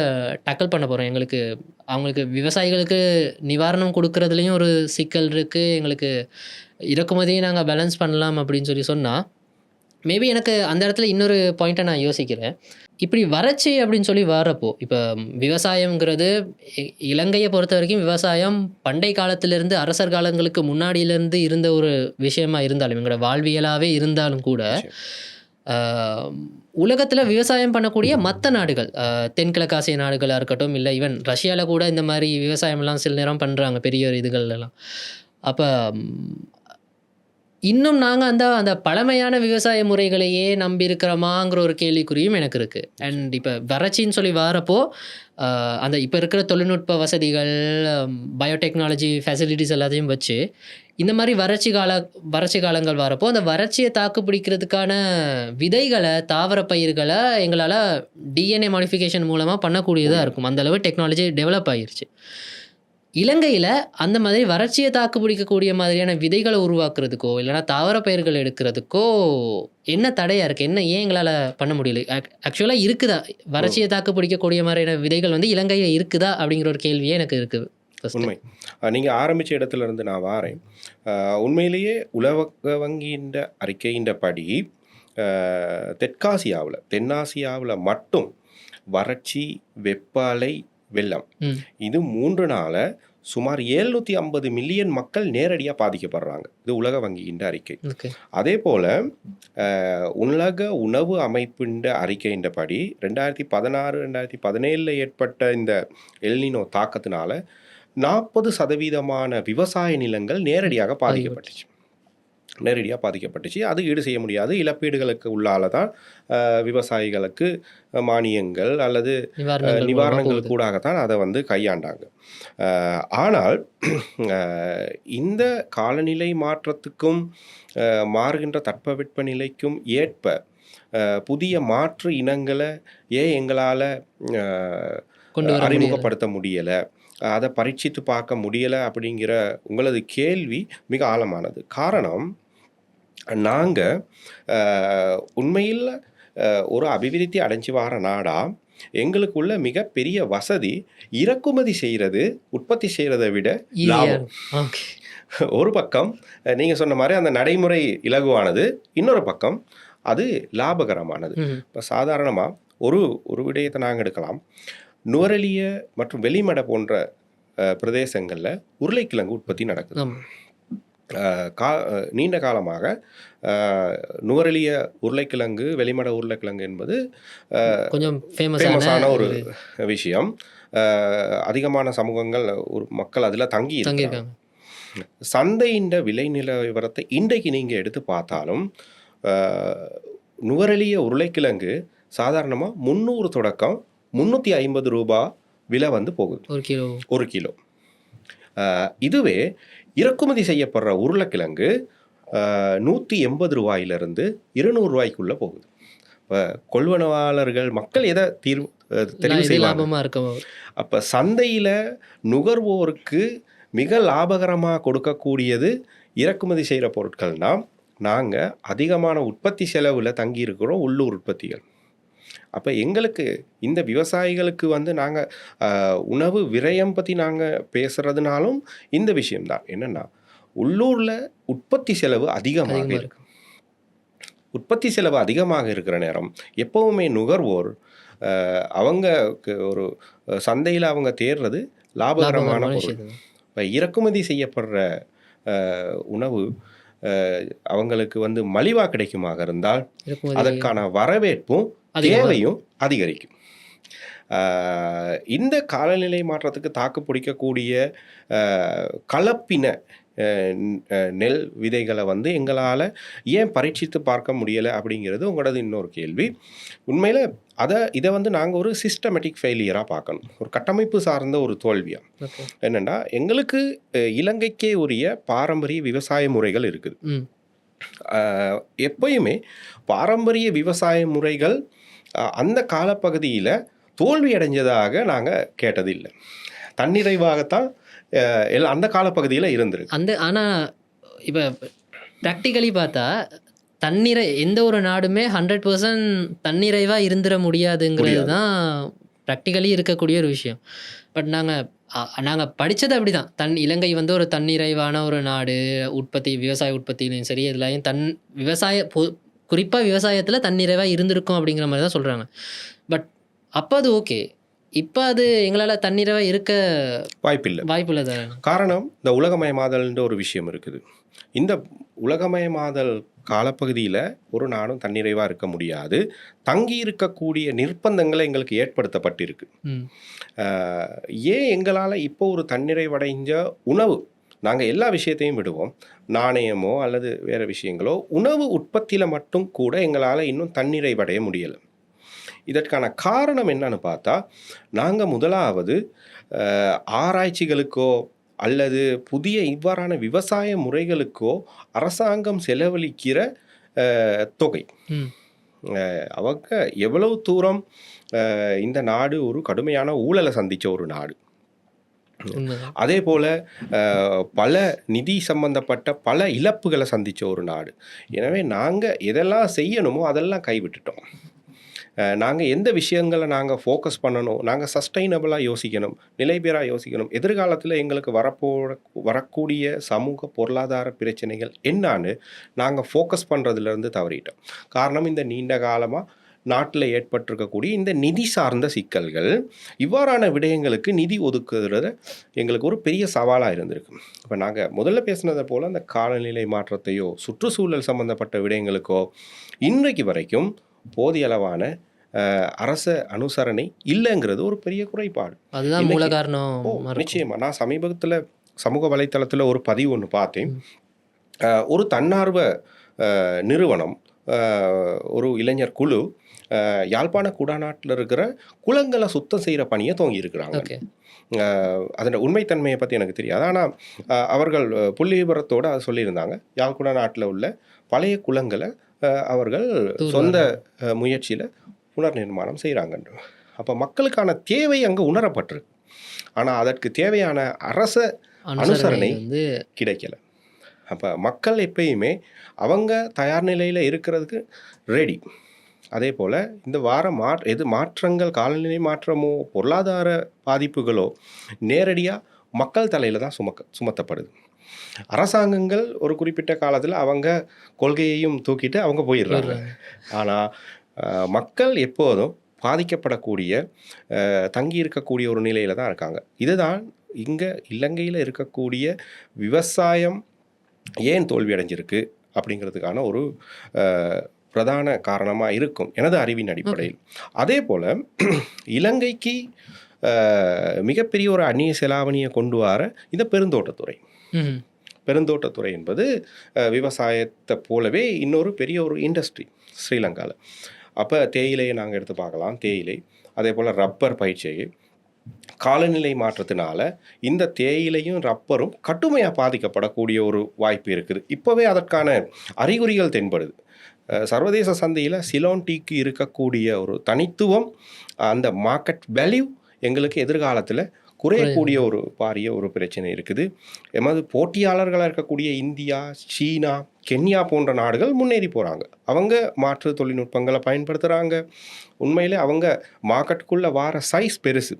டேக்கிள் பண்ண போகிறோம்? எங்களுக்கு அவங்களுக்கு விவசாயிகளுக்கு நிவாரணம் கொடுக்கறதுலையும் ஒரு சிக்கல் இருக்குது. எங்களுக்கு இறக்குமதியை நாங்கள் பேலன்ஸ் பண்ணலாம் அப்படின்னு சொன்னால் மேபி எனக்கு அந்த இடத்துல இன்னொரு பாயிண்ட்டை நான் யோசிக்கிறேன். இப்படி வறட்சி அப்படின்னு சொல்லி வர்றப்போ, இப்போ விவசாயம்ங்கிறது இலங்கையை பொறுத்த வரைக்கும் விவசாயம் பண்டை காலத்திலிருந்து அரசர் காலங்களுக்கு முன்னாடியிலேருந்து இருந்த ஒரு விஷயமா இருந்தாலும், எங்களோட வாழ்வியலாகவே இருந்தாலும் கூட உலகத்தில் விவசாயம் பண்ணக்கூடிய மற்ற நாடுகள், தென்கிழக்காசிய நாடுகளாக இருக்கட்டும், இல்லை ஈவன் ரஷ்யாவில் கூட இந்த மாதிரி விவசாயம்லாம் சில நேரம் பண்ணுறாங்க பெரிய இதுகள்லாம். அப்போ இன்னும் நாங்கள் அந்த பழமையான விவசாய முறைகளையே நம்பி இருக்கிறோமாங்கிற ஒரு கேள்விக்குறியும் எனக்கு இருக்குது. அண்ட் இப்போ வறட்சின்னு சொல்லி வரப்போ அந்த இப்போ இருக்கிற தொழில்நுட்ப வசதிகள், பயோடெக்னாலஜி ஃபெசிலிட்டிஸ் எல்லாத்தையும் வச்சு இந்த மாதிரி வறட்சி காலங்கள் வரப்போ அந்த வறட்சியை தாக்கு பிடிக்கிறதுக்கான விதைகளை, தாவர பயிர்களை எங்களால் டிஎன்ஏ மாடிஃபிகேஷன் மூலமாக பண்ணக்கூடியதாக இருக்கும். அந்தளவு டெக்னாலஜி டெவலப் ஆகிருச்சு. இலங்கையில் அந்த மாதிரி வறட்சியை தாக்கு பிடிக்கக்கூடிய மாதிரியான விதைகளை உருவாக்குறதுக்கோ இல்லைனா தாவர பயிர்கள் எடுக்கிறதுக்கோ என்ன தடையாக இருக்குது? என்ன ஏன் எங்களால் பண்ண முடியல? ஆக்சுவலாக இருக்குதா வறட்சியை தாக்கு பிடிக்கக்கூடிய மாதிரியான விதைகள் வந்து இலங்கையில் இருக்குதா அப்படிங்கிற ஒரு கேள்வியே எனக்கு இருக்குது. உண்மை. நீங்கள் ஆரம்பித்த இடத்துல இருந்து நான் வாரேன். உண்மையிலேயே உலக வங்கியின் அறிக்கையின் படி தென்னாசியாவில் மட்டும் வறட்சி, வெப்ப அலை, வெள்ளம் இது 3 சுமார் 750 மில்லியன் மக்கள் நேரடியாக பாதிக்கப்படுறாங்க. இது உலக வங்கியின் அறிக்கை. அதே போல் உலக உணவு அமைப்பின் அறிக்கையின் படி 2016-2017 ஏற்பட்ட இந்த எல்னினோ தாக்கத்தினால 40% விவசாய நிலங்கள் நேரடியாக பாதிக்கப்பட்டுச்சு. அது ஈடு செய்ய முடியாது. இழப்பீடுகளுக்கு உள்ளால தான் விவசாயிகளுக்கு மானியங்கள் அல்லது நிவாரணங்கள் கூடாகத்தான் அதை வந்து கையாண்டாங்க. ஆனால் இந்த காலநிலை மாற்றத்துக்கும் மாறுகின்ற தட்பவெட்ப நிலைக்கும் ஏற்ப புதிய மாற்று இனங்களை ஏன் எங்களால் அறிமுகப்படுத்த முடியலை, அதை பரீட்சித்து பார்க்க முடியலை அப்படிங்கிற உங்களது கேள்வி மிக ஆழமானது. காரணம், நாங்கள் உண்மையில் ஒரு அபிவிருத்தி அடைஞ்சு வர நாடா எங்களுக்குள்ள மிகப்பெரிய வசதி இறக்குமதி செய்கிறது, உற்பத்தி செய்கிறதை விட லாபம். ஒரு பக்கம் நீங்கள் சொன்ன மாதிரி அந்த நடைமுறை இலகுவானது, இன்னொரு பக்கம் அது லாபகரமானது. இப்போ சாதாரணமாக ஒரு விடயத்தை நாங்கள் எடுக்கலாம். நுவரெலிய மற்றும் வெளிமட போன்ற பிரதேசங்களில் உருளைக்கிழங்கு உற்பத்தி நடக்குது. நீண்ட காலமாக நுவரெலிய உருளைக்கிழங்கு, வெளிமட உருளைக்கிழங்கு என்பது கொஞ்சம் ஃபேமஸான ஒரு விஷயம். அதிகமான சமூகங்கள் மக்கள் அதில் தங்கி இருக்காங்க. சந்தையின் விலை நிலவரத்தை இன்றைக்கு நீங்கள் எடுத்து பார்த்தாலும் நுவரெலிய உருளைக்கிழங்கு சாதாரணமாக 300 தொடக்கம் 350 ரூபாய் விலை வந்து போகுது ஒரு கிலோ. இதுவே இறக்குமதி செய்யப்படுற உருளைக்கிழங்கு 180 ரூபாயிலிருந்து 200 ரூபாய்க்குள்ளே போகுது. இப்போ கொள்வனவாளர்கள் மக்கள் எதை தெரிவு செய்வாங்க? அப்போ சந்தையில் நுகர்வோருக்கு மிக லாபகரமாக கொடுக்கக்கூடியது இறக்குமதி செய்கிற பொருட்கள்னா, நாங்கள் அதிகமான உற்பத்தி செலவில் தங்கியிருக்கிறோம் உள்ளூர் உற்பத்திகள். அப்போ எங்களுக்கு இந்த விவசாயிகளுக்கு வந்து நாங்கள் உணவு விரயம் பற்றி நாங்கள் பேசுகிறதுனாலும் இந்த விஷயம்தான் என்னென்னா, உள்ளூரில் உற்பத்தி செலவு அதிகமாக இருக்கு. உற்பத்தி செலவு அதிகமாக இருக்கிற நேரம் எப்போவுமே நுகர்வோர் அவங்களுக்கு ஒரு சந்தையில் அவங்க தேடுறது லாபகரமான பொருள். இப்போ இறக்குமதி செய்யப்படுற உணவு அவங்களுக்கு வந்து மலிவாக கிடைக்குமாக இருந்தால் அதற்கான வரவேற்பும் தேவையும் அதிகரிக்கும். இந்த காலநிலை மாற்றத்துக்கு தாக்கு பிடிக்கக்கூடிய கலப்பின நெல் விதைகளை வந்து எங்களால் ஏன் பரீட்சித்து பார்க்க முடியலை அப்படிங்கிறது உங்களது இன்னொரு கேள்வி. உண்மையில் இதை வந்து நாங்கள் ஒரு சிஸ்டமேட்டிக் ஃபெயிலியராக பார்க்கணும், ஒரு கட்டமைப்பு சார்ந்த ஒரு தோல்வியாக. என்னென்னா, எங்களுக்கு இலங்கைக்கே உரிய பாரம்பரிய விவசாய முறைகள் இருக்குது. எப்பயுமே பாரம்பரிய விவசாய முறைகள் அந்த காலப்பகுதியில் தோல்வி அடைஞ்சதாக நாங்கள் கேட்டதில்லை. தன்னிறைவாகத்தான் அந்த காலப்பகுதியில் இருந்திருக்கு. ஆனால் இப்போ ப்ராக்டிக்கலி பார்த்தா தன்னிறை எந்த ஒரு நாடுமே 100% தன்னிறைவா இருந்துற முடியாதுங்கிறது முடியாது. தான் ப்ராக்டிகலி இருக்கக்கூடிய ஒரு விஷயம். பட் நாங்க படிச்சது அப்படிதான். இலங்கை வந்து ஒரு தன்னிறைவான ஒரு நாடு. விவசாய உற்பத்தியிலும் சரி, இதுலயும் குறிப்பா விவசாயத்துல தன்னிறைவா இருந்திருக்கும் அப்படிங்கிற மாரி தான் சொல்றாங்க. பட் அப்ப அது ஓகே. இப்ப அது எங்களால தன்னிறைவா இருக்க வாய்ப்பில்ல. வாய்ப்பில்ல தானே. காரணம் இந்த உலகமயமாதல்ன்ற ஒரு விஷயம் இருக்குது. இந்த உலகமயமாதல் காலப்பகுதியில ஒரு நாடும் தன்னிறைவா இருக்க முடியாது. தங்கி இருக்கக்கூடிய நிர்பந்தங்கள் எங்களுக்கு ஏற்படுத்தப்பட்டிருக்கு. ம். ஏன் எங்களால இப்போ ஒரு தன்னிறைவடைஞ்ச உணவு நாங்க எல்லா விஷயத்தையும் விடுவோம். நாணயமோ அல்லது வேற விஷயங்களோ, உணவு உற்பத்தியில மட்டும் கூட எங்களால இன்னும் தன்னிறைவடைய முடியல. இதற்கான காரணம் என்னன்னு பார்த்தா, நாங்க முதலாவது ஆராய்ச்சிகளுக்கோ அல்லது புதிய இவ்வாறான விவசாய முறைகளுக்கோ அரசாங்கம் செலவழிக்கிற தொகை. ம். அவங்க எவ்வளவு தூரம் இந்த நாடு ஒரு கடுமையான ஊழலை சந்திச்ச ஒரு நாடு. உண்மைதான். அதே போல பல நிதி சம்பந்தப்பட்ட பல இழப்புகளை சந்திச்ச ஒரு நாடு. எனவே நாங்க எதெல்லாம் செய்யணுமோ அதெல்லாம் கைவிட்டுட்டோம். நாங்க எந்த விஷயங்களை நாங்க ஃபோக்கஸ் பண்ணணும், நாங்க சஸ்டைனபிளா யோசிக்கணும், நிலைபெறா யோசிக்கணும். எதிர்காலத்துல எங்களுக்கு வரக்கூடிய சமூக, பொருளாதார பிரச்சனைகள் என்னான்னு நாங்க ஃபோக்கஸ் பண்றதுலேருந்து தவறிட்டோம். காரணம் இந்த நீண்ட காலமா நாட்டுல ஏற்பட்டிருக்கக்கூடிய இந்த நிதி சார்ந்த சிக்கல்கள், இவ்வாறான விடயங்களுக்கு நிதி ஒதுக்குறது எங்களுக்கு ஒரு பெரிய சவாலா இருந்திருக்கு. இப்ப நாங்க முதல்ல பேசினதை போல அந்த காலநிலை மாற்றத்தையோ, சுற்றுச்சூழல் சம்பந்தப்பட்ட விடயங்களுக்கோ இன்றைக்கு வரைக்கும் போதிய அளவான அரச அனுசரணை இல்லைங்கிறது ஒரு பெரிய குறைபாடு. அதுதான் மூல இன்னைக்கு காரணமா இருக்கும். நிச்சயமா. நான் சமீபத்துல சமூக வலைத்தளத்துல ஒரு பதிவு ஒன்று பார்த்தேன். ம். ஒரு தன்னார்வ நிறுவனம், ஒரு இளைஞர் குழு யாழ்ப்பாண குடாநாட்டில் இருக்கிற குளங்களை சுத்தம் செய்கிற பணியை துவங்கி இருக்கிறாங்க. ஓகே. அதோட உண்மைத்தன்மையை பற்றி எனக்கு தெரியாது. ஆனால் அவர்கள் புள்ளி விவரத்தோடு அதை சொல்லியிருந்தாங்க. யாழ்குடா நாட்டில் உள்ள பழைய குளங்களை அவர்கள் சொந்த முயற்சியில் புனர் நிர்மாணம் செய்கிறாங்க. அப்போ மக்களுக்கான தேவை அங்கே உணரப்பட்டிருக்கு. ஆனால் அதற்கு தேவையான அரச அனுசரணை வந்து கிடைக்கல. அப்போ மக்கள் எப்பயுமே அவங்க தயார் நிலையில் இருக்கிறதுக்கு ரெடி. அதே போல் இந்த மாற்றங்கள், காலநிலை மாற்றமோ பொருளாதார பாதிப்புகளோ நேரடியாக மக்கள் தலையில் தான் சுமத்தப்படுது. அரசாங்கங்கள் ஒரு குறிப்பிட்ட காலத்தில் அவங்க கொள்கையையும் தூக்கிட்டு அவங்க போயிடுறாங்க. ஆனால் மக்கள் எப்போதும் பாதிக்கப்படக்கூடிய, தங்கி இருக்கக்கூடிய ஒரு நிலையில் தான் இருக்காங்க. இதுதான் இங்கே இலங்கையில் இருக்கக்கூடிய விவசாயம் ஏன் தோல்வி அடைஞ்சிருக்கு அப்படிங்கிறதுக்கான ஒரு பிரதான காரணமாக இருக்கும் எனது அறிவின் அடிப்படையில். அதே போல் இலங்கைக்கு மிகப்பெரிய ஒரு அந்நிய செலாவணியை கொண்டு வர இந்த பெருந்தோட்டத்துறை. பெருந்தோட்டத்துறை என்பது விவசாயத்தை போலவே இன்னொரு பெரிய ஒரு இண்டஸ்ட்ரி ஸ்ரீலங்காவில். அப்போ தேயிலையை நாங்கள் எடுத்து பார்க்கலாம். தேயிலை, அதே போல் ரப்பர் பயிற்சியை காலநிலை மாற்றத்தினால இந்த தேயிலையும் ரப்பரும் கடுமையாக பாதிக்கப்படக்கூடிய ஒரு வாய்ப்பு இருக்குது. இப்போவே அதற்கான அறிகுறிகள் தென்படுது. சர்வதேச சந்தையில் சிலோன் டீக்கு இருக்கக்கூடிய ஒரு தனித்துவம், அந்த மார்க்கெட் வேல்யூ எங்களுக்கு எதிர்காலத்தில் குறையக்கூடிய ஒரு பாரிய ஒரு பிரச்சனை இருக்குது. எமது போட்டியாளர்களாக இருக்கக்கூடிய இந்தியா, சீனா, கென்யா போன்ற நாடுகள் முன்னேறி போகிறாங்க. அவங்க மாற்று தொழில்நுட்பங்களை பயன்படுத்துகிறாங்க. உண்மையிலே அவங்க மார்க்கெட்டுக்குள்ளே வார சைஸ் பெருசு.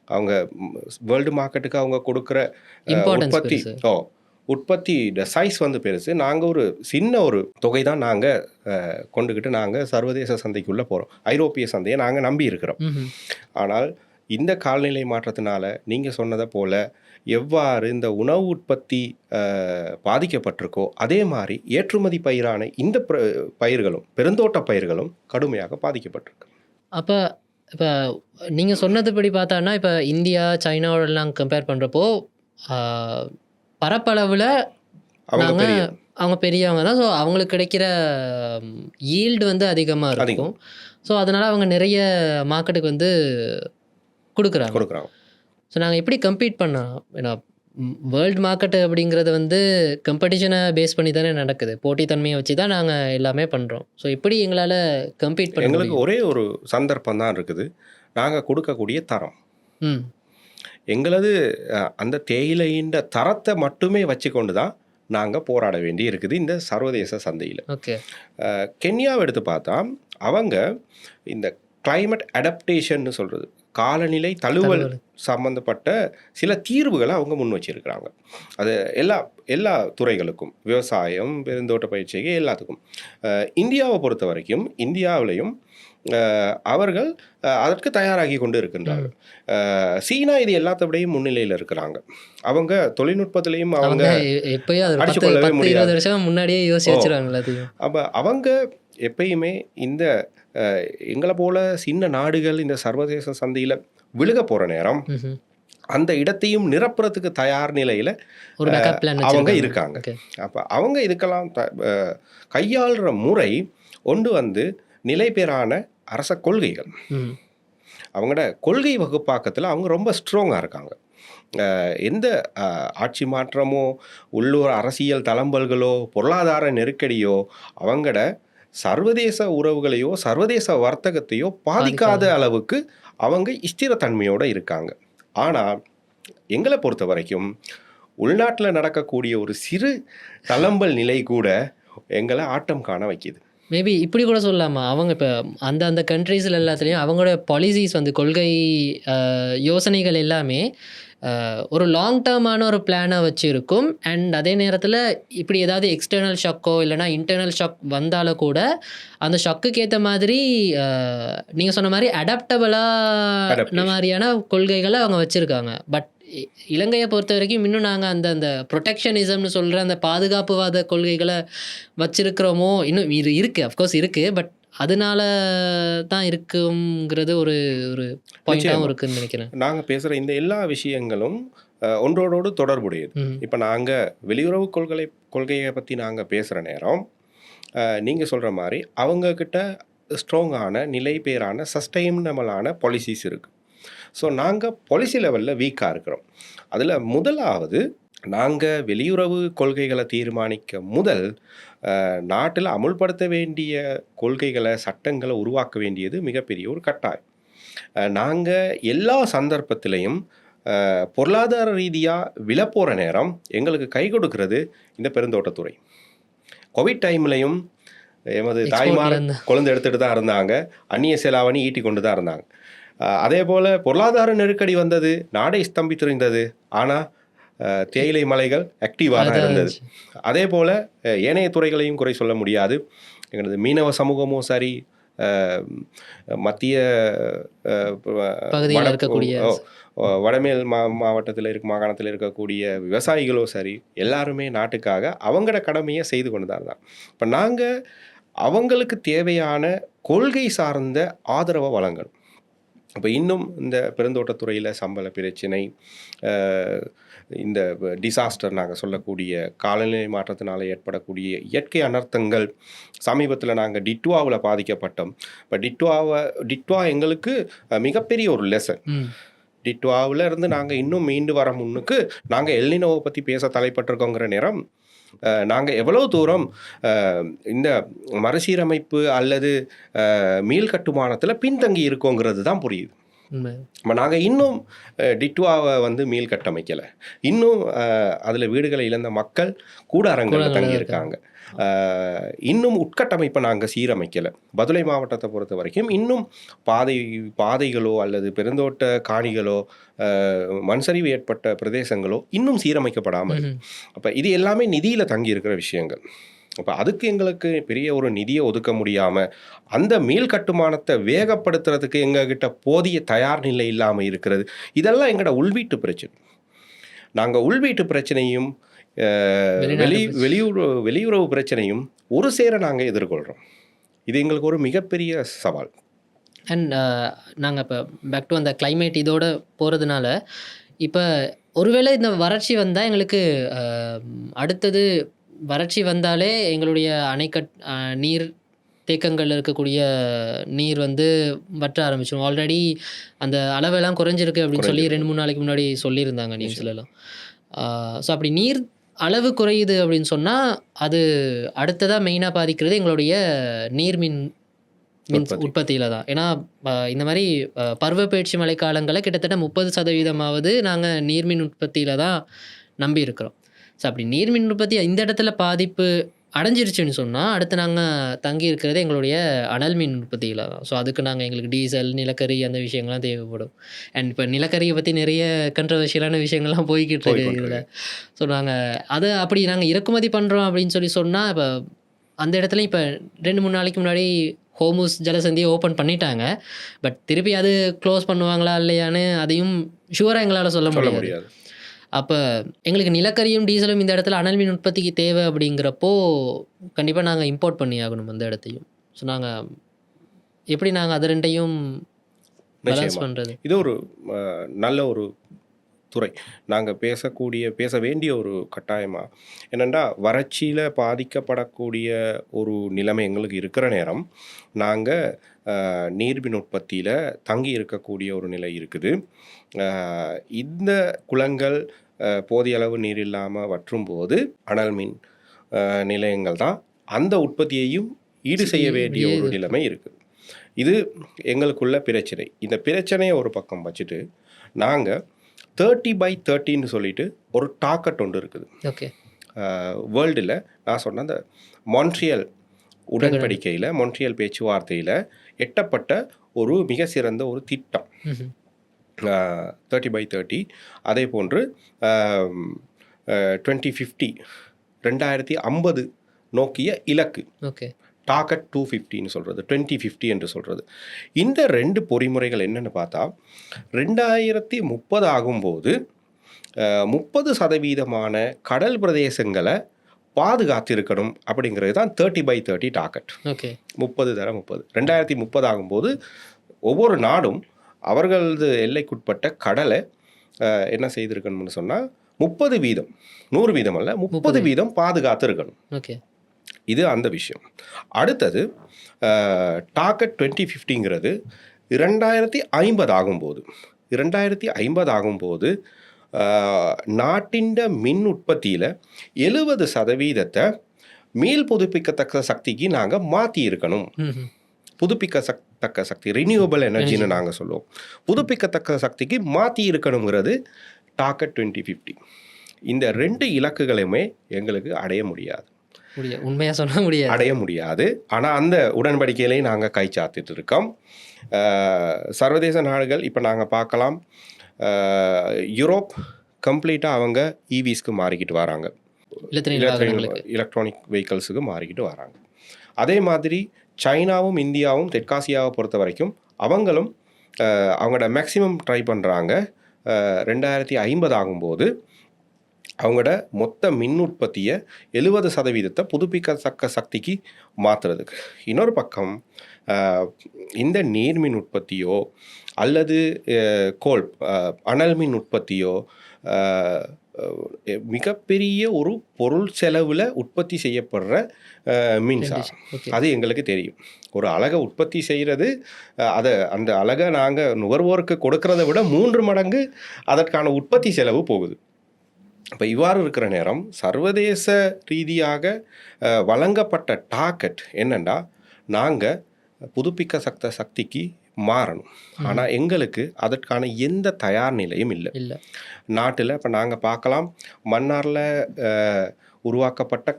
அவங்க வேர்ல்டு மார்க்கெட்டுக்கு அவங்க கொடுக்குற உற்பத்தி சைஸ் வந்து பெருசு. நாங்கள் ஒரு சின்ன ஒரு தொகை தான் நாங்கள் கொண்டுக்கிட்டு நாங்கள் சர்வதேச சந்தைக்குள்ளே போகிறோம். ஐரோப்பிய சந்தையை நாங்கள் நம்பி இருக்கிறோம். ஆனால் இந்த காலநிலை மாற்றத்தினால நீங்கள் சொன்னதை போல் எவ்வாறு இந்த உணவு உற்பத்தி பாதிக்கப்பட்டிருக்கோ அதே மாதிரி ஏற்றுமதி பயிரான இந்த பயிர்களும் பெருந்தோட்ட பயிர்களும் கடுமையாக பாதிக்கப்பட்டிருக்கு. அப்போ இப்போ நீங்கள் சொன்னதுபடி பார்த்தோன்னா, இப்போ இந்தியா, சைனாவோடலாம் கம்பேர் பண்ணுறப்போ பரப்பளவில் அவங்க பெரியவங்க தான். ஸோ அவங்களுக்கு கிடைக்கிற ஈல்டு வந்து அதிகமாக இருக்கும். ஸோ அதனால் அவங்க நிறைய மார்க்கெட்டுக்கு வந்து கொடுக்குறாங்க. ஸோ நாங்கள் எப்படி கம்பீட் பண்ணோம்? ஏன்னா வேர்ல்டு மார்க்கெட்டு அப்படிங்கிறது வந்து கம்பெடிஷனை பேஸ் பண்ணி தானே நடக்குது. போட்டித்தன்மையை வச்சு தான் நாங்கள் எல்லாமே பண்ணுறோம். ஸோ எப்படி எங்களால் கம்பீட் பண்ண எங்களுக்கு ஒரே ஒரு சந்தர்ப்பம் தான் இருக்குது. நாங்கள் கொடுக்கக்கூடிய தரம். எங்களது அந்த தேயிலையின் தரத்தை மட்டுமே வச்சு கொண்டு தான் நாங்கள் போராட வேண்டி இருக்குது இந்த சர்வதேச சந்தையில். ஓகே. கென்யாவை எடுத்து பார்த்தா அவங்க இந்த climate அடாப்டேஷன்னு சொல்கிறது, காலநிலை தழுவல் சம்பந்தப்பட்ட சில தீர்வுகளை அவங்க முன் வச்சிருக்கிறாங்க. அது எல்லா துறைகளுக்கும், விவசாயம், பெருந்தோட்ட பயிற்சிக்கு எல்லாத்துக்கும். இந்தியாவை பொறுத்த வரைக்கும் இந்தியாவிலையும் அவர்கள் அதற்கு தயாராகி கொண்டு இருக்கின்றார்கள். சீனா இது எல்லாத்தோடையும் முன்னிலையில் இருக்கிறாங்க. அவங்க தொழில்நுட்பத்திலையும் அவங்க எப்பயோ அடிச்சுக்கொள்ளவே முடியாது. 20 வருஷம் முன்னாடியே யோசிச்சு வச்சிருவாங்களா அது? அப்போ அவங்க எப்பயுமே இந்த எங்களை போல சின்ன நாடுகள் இந்த சர்வதேச சந்தையில் விழுக போகிற நேரம் அந்த இடத்தையும் நிரப்புறதுக்கு தயார் நிலையில் ஒரு பேக்கப் பிளான் அவங்க இருக்காங்க. அப்போ அவங்க இதுக்கெல்லாம் கையாளுற முறை ஒன்று வந்து நிலைபெறான அரச கொள்கைகள். அவங்களோட கொள்கை வகுப்பாக்கத்தில் அவங்க ரொம்ப ஸ்ட்ராங்காக இருக்காங்க. எந்த ஆட்சி மாற்றமோ உள்ளூர் அரசியல் தளம்பல்களோ பொருளாதார நெருக்கடியோ அவங்களோட சர்வதேச உறவுகளையோ சர்வதேச வர்த்தகத்தையோ பாதிக்காத அளவுக்கு அவங்க ஸ்திரத்தன்மையோடு இருக்காங்க. ஆனால் எங்களை பொறுத்த வரைக்கும் உள்நாட்டில் நடக்கக்கூடிய ஒரு சிறு தளம்பல் நிலை கூட எங்களை ஆட்டம் காண வைக்கிது. மேபி இப்படி கூட சொல்லலாமா, அவங்க இப்போ அந்த கண்ட்ரீஸில் எல்லாத்துலேயும் அவங்களோட பாலிசிஸ் வந்து கொள்கை யோசனைகள் எல்லாமே ஒரு லாங் டேர்மான ஒரு பிளானை வச்சு இருக்கும். அண்ட் அதே நேரத்தில் இப்படி ஏதாவது எக்ஸ்டர்னல் ஷாக்கோ இல்லைனா இன்டர்னல் ஷாக் வந்தாலும் கூட அந்த ஷாக்குக்கு ஏற்ற மாதிரி நீங்கள் சொன்ன மாதிரி அடாப்டபிளான மாதிரியான கொள்கைகளை அவங்க வச்சுருக்காங்க. பட் இலங்கையை பொறுத்த வரைக்கும் இன்னும் நாங்கள் அந்த ப்ரொடெக்ஷனிசம்னு சொல்கிற அந்த பாதுகாப்புவாத கொள்கைகளை வச்சுருக்கிறோமோ, இன்னும் இது இருக்குது, அஃப்கோர்ஸ் இருக்குது. பட் அதனால தான் இருக்குங்கிறது ஒரு பாயிண்டாகவும் இருக்குன்னு நினைக்கிறேன். நாங்கள் பேசுகிற இந்த எல்லா விஷயங்களும் ஒன்றோடு தொடர்புடையது. இப்போ நாங்கள் வெளியுறவு கொள்கையை பற்றி நாங்கள் பேசுகிற நேரம் நீங்கள் சொல்கிற மாதிரி அவங்கக்கிட்ட ஸ்ட்ராங்கான நிலைபேறான சஸ்டைனபிளான பாலிசிஸ் இருக்குது. ஸோ நாங்கள் பாலிசி லெவலில் வீக்காக இருக்கிறோம். அதில் முதலாவது நாங்கள் வெளியுறவு கொள்கைகளை தீர்மானிக்க முதல் நாட்டில் அமுல்படுத்த வேண்டிய கொள்கைகளை சட்டங்களை உருவாக்க வேண்டியது மிகப்பெரிய ஒரு கட்டாயம். நாங்கள் எல்லா சந்தர்ப்பத்திலையும் பொருளாதார ரீதியாக விழப்போகிற நேரம் எங்களுக்கு கை கொடுக்கறது இந்த பெருந்தோட்டத்துறை. கோவிட் டைம்லையும் எமது தாய்மார் குழந்தை எடுத்துகிட்டு தான் இருந்தாங்க, அந்நிய செலாவணி ஈட்டி கொண்டு தான் இருந்தாங்க. அதே போல் பொருளாதார நெருக்கடி வந்தது, நாடே ஸ்தம்பித்திருந்தது, ஆனால் தேயிலை மலைகள் ஆக்டிவாக தான் இருந்தது. அதே போல் ஏனைய துறைகளையும் குறை சொல்ல முடியாது. எங்களது மீனவ சமூகமும் சரி, மத்திய வடமேல் மாவட்டத்தில் மாகாணத்தில் இருக்கக்கூடிய விவசாயிகளோ சரி, எல்லாருமே நாட்டுக்காக அவங்களோட கடமையை செய்து கொண்டு தான் இருந்தாங்க. இப்போ நாங்கள் அவங்களுக்கு தேவையான கொள்கை சார்ந்த ஆதரவை வழங்கணும். அப்போ இன்னும் இந்த பெருந்தோட்டத்துறையில் சம்பள பிரச்சினை, இந்த டிசாஸ்டர் நாங்கள் சொல்லக்கூடிய காலநிலை மாற்றத்தினால் ஏற்படக்கூடிய இயற்கை அனர்த்தங்கள், சமீபத்தில் நாங்கள் டிட்வாவில் பாதிக்கப்பட்டோம். இப்போ டிட்வா எங்களுக்கு மிகப்பெரிய ஒரு லெசன். டிட்வாவில் இருந்து நாங்கள் இன்னும் மீண்டு வர முன்னுக்கு நாங்கள் எல்னினோவை பற்றி பேச தலைப்பட்டிருக்கோங்கிற நேரம் நாங்கள் எவ்வளோ தூரம் இந்த மறுசீரமைப்பு அல்லது மீள் கட்டுமானத்தில் பின்தங்கி இருக்கோங்கிறது தான் புரியுது. நாங்கள் இன்னும் டிட்வாவை வந்து மீள் கட்டமைக்கலை. இன்னும் அதில் வீடுகளை இழந்த மக்கள் கூடாரங்களில் தங்கியிருக்காங்க. இன்னும் உட்கட்டமைப்பை நாங்கள் சீரமைக்கலை. பதுளை மாவட்டத்தை பொறுத்த வரைக்கும் இன்னும் பாதைகளோ அல்லது பெருந்தோட்ட காணிகளோ மண்சரிவு ஏற்பட்ட பிரதேசங்களோ இன்னும் சீரமைக்கப்படாமல். அப்போ இது எல்லாமே நிதியில் தங்கி இருக்கிற விஷயங்கள். அப்போ அதுக்கு எங்களுக்கு பெரிய ஒரு நிதியை ஒதுக்க முடியாமல் அந்த மீள் கட்டுமானத்தை வேகப்படுத்துறதுக்கு எங்ககிட்ட போதிய தயார் நிலை இல்லாமல் இருக்கிறது. இதெல்லாம் எங்களோட உள்வீட்டு பிரச்சனை. நாங்கள் உள்வீட்டு பிரச்சனையும் வெளியுறவு பிரச்சனையும் ஒரு சேர நாங்கள் எதிர்கொள்கிறோம். இது எங்களுக்கு ஒரு மிகப்பெரிய சவால். அண்ட் நாங்கள் இப்போ பேக் டு அந்த கிளைமேட் இதோட போகிறதுனால இப்போ ஒருவேளை இந்த வறட்சி வந்தால் எங்களுக்கு அடுத்தது வறட்சி வந்தாலே எங்களுடைய நீர் தேக்கங்களில் இருக்கக்கூடிய நீர் வந்து வற்ற ஆரம்பிச்சிடும். ஆல்ரெடி அந்த அளவெல்லாம் குறைஞ்சிருக்கு அப்படின்னு சொல்லி 2-3 நாளைக்கு முன்னாடி சொல்லியிருந்தாங்க நியூஸ்லலாம். ஸோ அப்படி நீர் அளவு குறையுது அப்படின்னு சொன்னால் அது அடுத்ததாக மெயினாக பாதிக்கிறது எங்களுடைய நீர்மின் உற்பத்தியில் தான். ஏன்னா இந்த மாதிரி பருவப்பெயர்ச்சி மழைக்காலங்களில் கிட்டத்தட்ட 30% நாங்கள் நீர்மின் உற்பத்தியில் தான் நம்பி இருக்கிறோம். ஸோ அப்படி நீர் மின் உற்பத்தி இந்த இடத்துல பாதிப்பு அடைஞ்சிருச்சுன்னு சொன்னால் அடுத்து நாங்கள் தங்கி இருக்கிறது எங்களுடைய அனல் மின் உற்பத்தியில் தான். ஸோ அதுக்கு நாங்கள் எங்களுக்கு டீசல் நிலக்கரி அந்த விஷயங்கள்லாம் தேவைப்படும். அண்ட் இப்போ நிலக்கரியை பற்றி நிறைய கண்ட்ரவர்ஷியலான விஷயங்கள்லாம் போய்கிட்டு இருக்கு இதில். ஸோ நாங்கள் அதை அப்படி நாங்கள் இறக்குமதி பண்ணுறோம் அப்படின்னு சொன்னால் இப்போ அந்த இடத்துல இப்போ 2-3 நாளைக்கு முன்னாடி ஹோமுஸ் ஜலசந்தியை ஓப்பன் பண்ணிட்டாங்க. பட் திருப்பி அது க்ளோஸ் பண்ணுவாங்களா இல்லையான்னு அதையும் ஷுவராக எங்களால் சொல்ல முடியாது. அப்போ எங்களுக்கு நிலக்கரியும் டீசலும் இந்த இடத்துல அனல் மின் உற்பத்திக்கு தேவை அப்படிங்கிறப்போ கண்டிப்பாக நாங்கள் இம்போர்ட் பண்ணி ஆகணும் அந்த இடத்தையும். ஸோ நாங்கள் எப்படி நாங்கள் அது ரெண்டையும் பேலன்ஸ் பண்ணுறது? இது ஒரு நல்ல ஒரு துறை. நாங்கள் பேச வேண்டிய ஒரு கட்டாயமாக என்னென்னா, வறட்சியில் பாதிக்கப்படக்கூடிய ஒரு நிலைமை எங்களுக்கு இருக்கிற நேரம் நாங்கள் நீர்மின் உற்பத்தியில் தங்கி இருக்கக்கூடிய ஒரு நிலை இருக்குது. இந்த குளங்கள் போதிய அளவு நீர் இல்லாமல் வற்றும் போது அனல் மின் நிலையங்கள் தான் அந்த உற்பத்தியையும் ஈடு செய்ய வேண்டிய ஒரு நிலைமை இருக்குது. இது எங்களுக்குள்ள பிரச்சனை. இந்த பிரச்சனையை ஒரு பக்கம் வச்சுட்டு நாங்கள் 30/30 சொல்லிட்டு ஒரு டார்கெட் ஒன்று இருக்குது. ஓகே. வேர்ல்டில் நான் சொன்ன அந்த மான்ட்ரியல் உடன்படிக்கையில், மான்ட்ரியல் பேச்சுவார்த்தையில் எட்டப்பட்ட ஒரு மிக சிறந்த ஒரு திட்டம் 30/30. அதே போன்று 2050 நோக்கிய இலக்கு. ஓகே. டார்கெட் 250 சொல்கிறது, 2050 என்று சொல்கிறது. இந்த 2 பொறிமுறைகள் என்னென்னு பார்த்தா 2030 ஆகும்போது 30% கடல் பிரதேசங்களை பாதுகாத்திருக்கணும் அப்படிங்கிறது தான் 30/30 டார்கெட். ஓகே. 30 2030 ஆகும்போது ஒவ்வொரு நாடும் அவர்களது எல்லைக்குட்பட்ட கடலை என்ன செய்திருக்கணும்னு சொன்னால் 30%, 100% அல்ல, 30% பாதுகாத்து இருக்கணும். ஓகே. இது அந்த விஷயம். அடுத்தது டார்கெட் 2050ங்கிறது 2050 ஆகும்போது நாட்டின் மின் உற்பத்தியில் 70% மீள் புதுப்பிக்கத்தக்க சக்திக்கு நாங்கள் மாற்றி இருக்கணும். புதுப்பிக்கத்தக்க சக்தி, ரினியூவபிள் எனர்ஜின்னு நாங்கள் சொல்லுவோம். புதுப்பிக்கத்தக்க சக்திக்கு மாற்றி இருக்கணுங்கிறது டார்கெட் 2050. இந்த 2 இலக்குகளையுமே எங்களுக்கு அடைய முடியாது. உண்மையாக சொன்ன முடியாது, அடைய முடியாது. ஆனால் அந்த உடன்படிக்கையிலையும் நாங்கள் கை சாத்திட்டு இருக்கோம். சர்வதேச நாடுகள் இப்போ நாங்கள் பார்க்கலாம், யூரோப் கம்ப்ளீட்டாக அவங்க ஈவிஸ்க்கு மாறிக்கிட்டு வராங்க, எலக்ட்ரானிக் வெஹிக்கல்ஸுக்கு மாறிக்கிட்டு வராங்க. அதே மாதிரி சைனாவும் இந்தியாவும் தெற்காசியாவை பொறுத்த வரைக்கும் அவங்களும் அவங்களோட மேக்ஸிமம் ட்ரை பண்ணுறாங்க 2050 ஆகும்போது அவங்களோட மொத்த மின் உற்பத்தியை 70% புதுப்பிக்கத்தக்க சக்திக்கு மாற்றுறதுக்கு. இன்னொரு பக்கம் இந்த நீர்மின் உற்பத்தியோ அல்லது அனல் மின் உற்பத்தியோ மிகப்பெரிய ஒரு பொருள் செலவில் உற்பத்தி செய்யப்படுற மின்சாரம். அது எங்களுக்கு தெரியும். ஒரு அலகை உற்பத்தி செய்கிறது, அந்த அலகை நாங்கள் நுகர்வோருக்கு கொடுக்கறத விட 3 மடங்கு அதற்கான உற்பத்தி செலவு போகுது. இப்போ இவ்வாறு இருக்கிற நேரம் சர்வதேச ரீதியாக வழங்கப்பட்ட டார்கெட் என்னென்னா, நாங்கள் புதுப்பிக்கத்தக்க சக்திக்கு மாறணும். ஆனால் எங்களுக்கு அதற்கான எந்த தயார் நிலையும் இல்லை நாட்டில். இப்போ நாங்கள் பார்க்கலாம், மன்னாரில் உருவாக்கப்பட்ட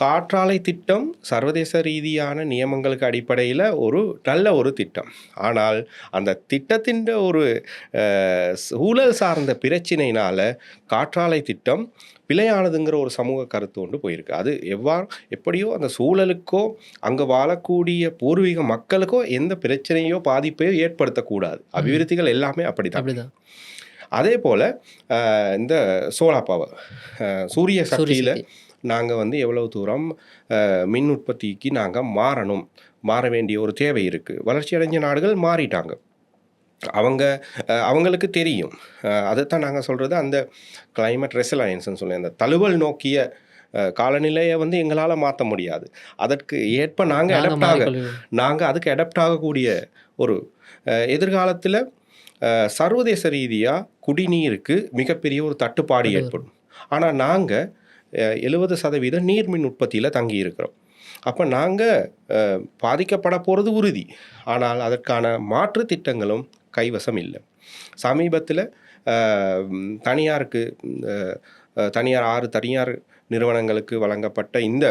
காற்றாலை திட்டம் சர்வதேச ரீதியான நியமங்களுக்கு அடிப்படையில் ஒரு நல்ல ஒரு திட்டம். ஆனால் அந்த திட்டத்தின் ஒரு சூழல் சார்ந்த பிரச்சினையினால் காற்றாலை திட்டம் பிழையானதுங்கிற ஒரு சமூக கருத்து ஒன்று போயிருக்கு. அது எப்படியோ அந்த சூழலுக்கோ அங்கே வாழக்கூடிய பூர்வீக மக்களுக்கோ எந்த பிரச்சனையோ பாதிப்பையோ ஏற்படுத்தக்கூடாது. அபிவிருத்திகள் எல்லாமே அப்படிதான். அதே போல் இந்த சோலார் பவர், சூரிய சக்தியில் நாங்கள் எவ்வளவு தூரம் மின் உற்பத்திக்கு நாங்கள் மாற வேண்டிய ஒரு தேவை இருக்குது. வளர்ச்சி அடைஞ்ச நாடுகள் மாறிட்டாங்க, அவங்களுக்கு தெரியும். அதைத்தான் நாங்கள் சொல்கிறது, அந்த கிளைமேட் ரெசிலையன்ஸ்னு சொல்லி அந்த தழுவல் நோக்கிய காலநிலையை எங்களால் மாற்ற முடியாது. அதற்கு ஏற்ப நாங்கள் அதுக்கு அடாப்ட் ஆகக்கூடிய ஒரு எதிர்காலத்தில் சர்வதேச ரீதியாக குடிநீருக்கு மிகப்பெரிய ஒரு தட்டுப்பாடு ஏற்படும். ஆனால் நாங்கள் 70% நீர்மின் உற்பத்தியில் தங்கி இருக்கிறோம். அப்போ நாங்கள் பாதிக்கப்பட போகிறது உறுதி. ஆனால் அதற்கான மாற்று திட்டங்களும் கைவசம் இல்லை. சமீபத்தில் தனியாருக்கு தனியார் 6 தனியார் நிறுவனங்களுக்கு வழங்கப்பட்ட இந்த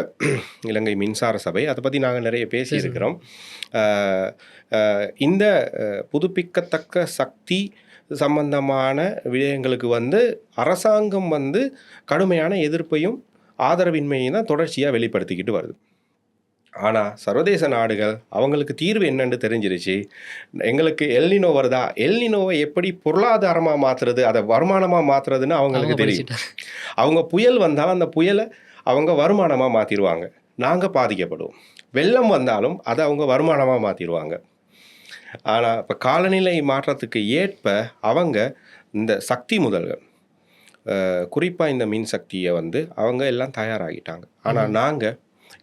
இலங்கை மின்சார சபை, அதை பற்றி நாங்கள் நிறைய பேசியிருக்கிறோம். இந்த புதுப்பிக்கத்தக்க சக்தி சம்பந்தமான விடயங்களுக்கு அரசாங்கம் கடுமையான எதிர்ப்பையும் ஆதரவின்மையும் தான் தொடர்ச்சியாக வெளிப்படுத்திக்கிட்டு வருது. ஆனால் சர்வதேச நாடுகள் அவங்களுக்கு தீர்வு என்னன்னு தெரிஞ்சிருச்சு. எங்களுக்கு எல்னினோ வருதா, எல்னினோவை எப்படி பொருளாதாரமாக மாற்றுறது, அதை வருமானமாக மாற்றுறதுன்னு அவங்களுக்கு தெரியும். அவங்க புயல் வந்தாலும் அந்த புயலை அவங்க வருமானமாக மாற்றிடுவாங்க, நாங்கள் பாதிக்கப்படுவோம். வெள்ளம் வந்தாலும் அதை அவங்க வருமானமாக மாற்றிடுவாங்க. ஆனால் இப்போ காலநிலை மாற்றத்துக்கு ஏற்ப அவங்க இந்த சக்தி முதல்கள், குறிப்பாக இந்த மின் சக்தியை அவங்க எல்லாம் தயாராகிட்டாங்க. ஆனால் நாங்கள்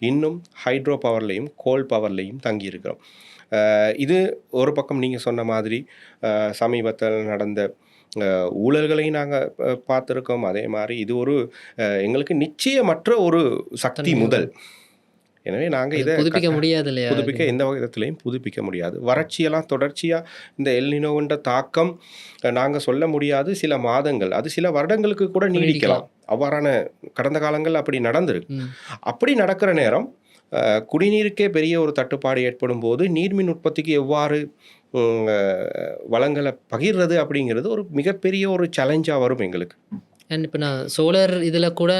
இன்னும் ஹைட்ரோ பவர்லேயும் கோல் பவர்லேயும் தங்கியிருக்கிறோம். இது ஒரு பக்கம் நீங்கள் சொன்ன மாதிரி சமீபத்தில் நடந்த ஊழல்களையும் நாங்கள் பார்த்துருக்கோம். அதே மாதிரி இது ஒரு எங்களுக்கு நிச்சயமற்ற ஒரு சக்தி முதல். எனவே நாங்கள் இதை புதுப்பிக்க முடியாது இல்லையா? புதுப்பிக்க எந்த விதத்திலையும் புதுப்பிக்க முடியாது. வறட்சியெல்லாம் தொடர்ச்சியாக இந்த எல்னினோன்ற தாக்கம் நாங்கள் சொல்ல முடியாது. சில மாதங்கள், அது சில வருடங்களுக்கு கூட நீடிக்கலாம். அவ்வாறான கடந்த காலங்கள் அப்படி நடந்திருக்கு. அப்படி நடக்கிற நேரம் குடிநீருக்கே பெரிய ஒரு தட்டுப்பாடு ஏற்படும் போது நீர்மின் உற்பத்திக்கு எவ்வாறு வளங்களை பகிர்றது அப்படிங்கிறது ஒரு மிகப்பெரிய ஒரு சேலஞ்சாக வரும் எங்களுக்கு. அண்ட் இப்போ நான் சோலார் இதில் கூட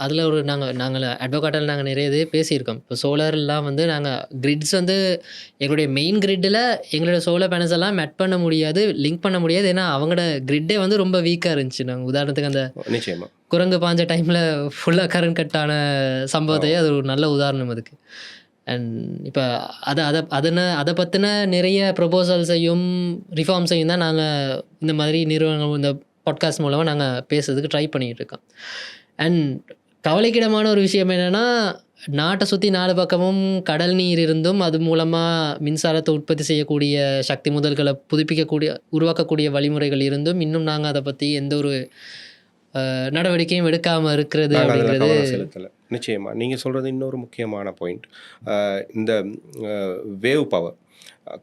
அதில் ஒரு நாங்கள் அட்வொகேட்டில் நாங்கள் நிறைய இது பேசியிருக்கோம். இப்போ சோலார்லாம் நாங்கள் கிரிட்ஸ் எங்களுடைய மெயின் கிரிட்டில் எங்களோட சோலார் பேனல்ஸ் எல்லாம் மெட் பண்ண முடியாது, லிங்க் பண்ண முடியாது. ஏன்னா அவங்களோட கிரிட்டே ரொம்ப வீக்காக இருந்துச்சு. நாங்கள் உதாரணத்துக்கு அந்த நிச்சயமாக குரங்கு பாஞ்ச டைமில் ஃபுல்லாக கரண்ட் கட்டான சம்பவத்தையே அது ஒரு நல்ல உதாரணம் அதுக்கு. அண்ட் இப்போ அதை பற்றின நிறைய ப்ரொபோசல்ஸையும் ரிஃபார்ம்ஸையும் தான் நாங்கள் இந்த மாதிரி நிறுவனங்கள் இந்த பாட்காஸ்ட் மூலமாக நாங்கள் பேசுறதுக்கு ட்ரை பண்ணிகிட்டு இருக்கோம். அண்ட் கவலைக்கிடமான ஒரு விஷயம் என்னென்னா, நாட்டை சுற்றி 4 பக்கமும் கடல் நீர் இருந்தும் அது மூலமாக மின்சாரத்தை உற்பத்தி செய்யக்கூடிய சக்தி முதல்களை உருவாக்கக்கூடிய வழிமுறைகள் இருந்தும் இன்னும் நாங்கள் அதை பற்றி எந்த ஒரு நடவடிக்கையும் எடுக்காமல் இருக்கிறது அப்படிங்கிறது. நிச்சயமாக நீங்கள் சொல்கிறது இன்னொரு முக்கியமான பாயிண்ட். இந்த வேவ் பவர்,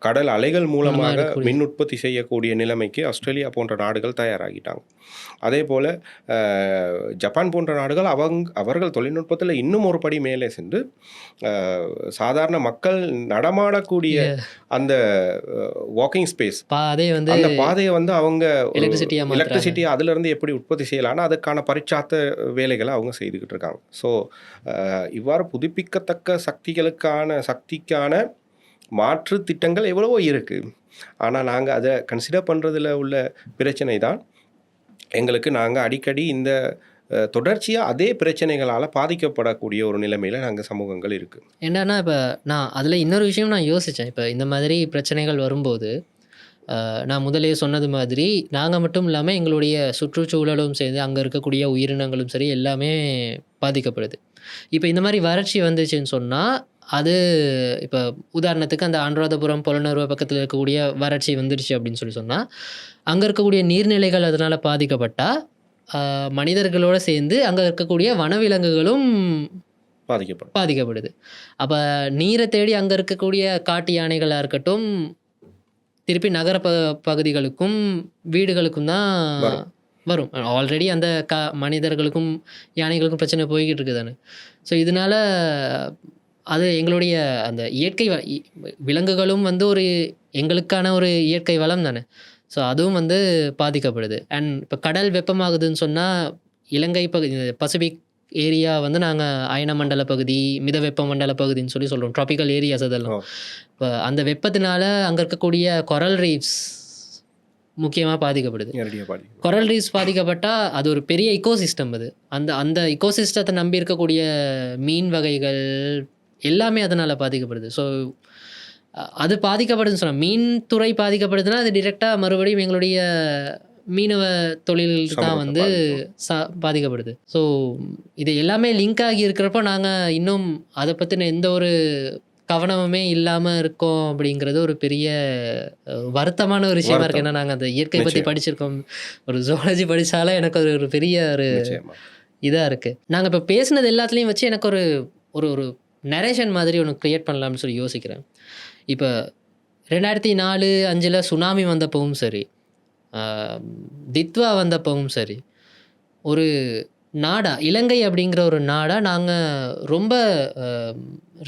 கடல் அலைகள் மூலமாக மின் உற்பத்தி செய்யக்கூடிய நிலைமைக்கு ஆஸ்திரேலியா போன்ற நாடுகள் தயாராகிட்டாங்க. அதே போல் ஜப்பான் போன்ற நாடுகள் அவர்கள் தொழில்நுட்பத்தில் இன்னும் ஒரு படி மேலே சென்று சாதாரண மக்கள் நடமாடக்கூடிய அந்த வாக்கிங் ஸ்பேஸ் அந்த பாதையை அவங்க எலக்ட்ரிசிட்டியை அதிலிருந்து எப்படி உற்பத்தி செய்யலாம்னா அதுக்கான பரிச்சார்த்த வேலைகளை அவங்க செய்துக்கிட்டு இருக்காங்க. ஸோ இவ்வாறு புதுப்பிக்கத்தக்க சக்திக்கான மாற்று திட்டங்கள் எவ்வளவோ இருக்குது. ஆனால் நாங்கள் அதை கன்சிடர் பண்ணுறதுல உள்ள பிரச்சனை தான் எங்களுக்கு. நாங்கள் அடிக்கடி இந்த தொடர்ச்சியாக அதே பிரச்சனைகளால் பாதிக்கப்படக்கூடிய ஒரு நிலைமையில் நாங்கள் சமூகங்கள் இருக்குது. என்னன்னா இப்போ நான் அதில் இன்னொரு விஷயம் நான் யோசித்தேன். இப்போ இந்த மாதிரி பிரச்சனைகள் வரும்போது நான் முதலே சொன்னது மாதிரி நாங்கள் மட்டும் இல்லாமல் எங்களுடைய சுற்றுச்சூழலும் சேர்ந்து அங்கே இருக்கக்கூடிய உயிரினங்களும் சரி எல்லாமே பாதிக்கப்படுது. இப்போ இந்த மாதிரி வறட்சி வந்துச்சுன்னு சொன்னால் அது இப்போ உதாரணத்துக்கு அந்த அனுராதபுரம் புலனறுவ பக்கத்தில் இருக்கக்கூடிய வறட்சி வந்துடுச்சு அப்படின்னு சொன்னால் அங்கே இருக்கக்கூடிய நீர்நிலைகள் அதனால் பாதிக்கப்பட்டால் மனிதர்களோடு சேர்ந்து அங்கே இருக்கக்கூடிய வனவிலங்குகளும் பாதிக்கப்படுது. அப்போ நீரை தேடி அங்கே இருக்கக்கூடிய காட்டு யானைகளாக இருக்கட்டும் திருப்பி நகர பகுதிகளுக்கும் வீடுகளுக்கும் தான் வரும். ஆல்ரெடி அந்த மனிதர்களுக்கும் யானைகளுக்கும் பிரச்சனை போய்கிட்டு இருக்குது தானே. ஸோ இதனால அது எங்களுடைய அந்த இயற்கை விலங்குகளும் ஒரு எங்களுக்கான ஒரு இயற்கை வளம் தானே. ஸோ அதுவும் பாதிக்கப்படுது. அண்ட் இப்போ கடல் வெப்பமாகுதுன்னு சொன்னால் இலங்கை பகுதி பசிபிக் ஏரியா நாங்கள் அயன மண்டல பகுதி, மித வெப்ப மண்டல பகுதின்னு சொல்கிறோம், ட்ராபிக்கல் ஏரியாஸ் அதெல்லாம். இப்போ அந்த வெப்பத்தினால அங்கே இருக்கக்கூடிய கொரல் ரீஃப்ஸ் முக்கியமாக பாதிக்கப்படுது. கொரல் ரீஃப்ஸ் பாதிக்கப்பட்டால் அது ஒரு பெரிய இக்கோசிஸ்டம். அது அந்த இக்கோசிஸ்டத்தை நம்பி இருக்கக்கூடிய மீன் வகைகள் எல்லாமே அதனால் பாதிக்கப்படுது. ஸோ அது பாதிக்கப்படுதுன்னு சொன்னால் மீன் துறை பாதிக்கப்படுதுன்னா அது டிரெக்டாக மறுபடியும் எங்களுடைய மீனவ தொழில் தான் பாதிக்கப்படுது. ஸோ இது எல்லாமே லிங்க் ஆகி இருக்கிறப்போ நாங்கள் இன்னும் அதை பற்றின எந்த ஒரு கவனமுமே இல்லாமல் இருக்கோம் அப்படிங்கிறது ஒரு பெரிய வருத்தமான ஒரு விஷயமா இருக்குது. ஏன்னா நாங்கள் அந்த இயற்கை பற்றி படிச்சிருக்கோம், ஒரு ஜுவாலஜி படித்தாலே எனக்கு ஒரு பெரிய ஒரு இதாக இருக்குது. நாங்கள் இப்போ பேசுனது எல்லாத்துலேயும் வச்சு எனக்கு ஒரு ஒரு நரேஷன் மாதிரி ஒன்று க்ரியேட் பண்ணலாம்னு சொல்லி யோசிக்கிறேன். இப்போ 2004-05 சுனாமி வந்தப்பவும் சரி, தித்வா வந்தப்பவும் சரி, ஒரு நாடா இலங்கை அப்படிங்கிற ஒரு நாடா நாங்கள் ரொம்ப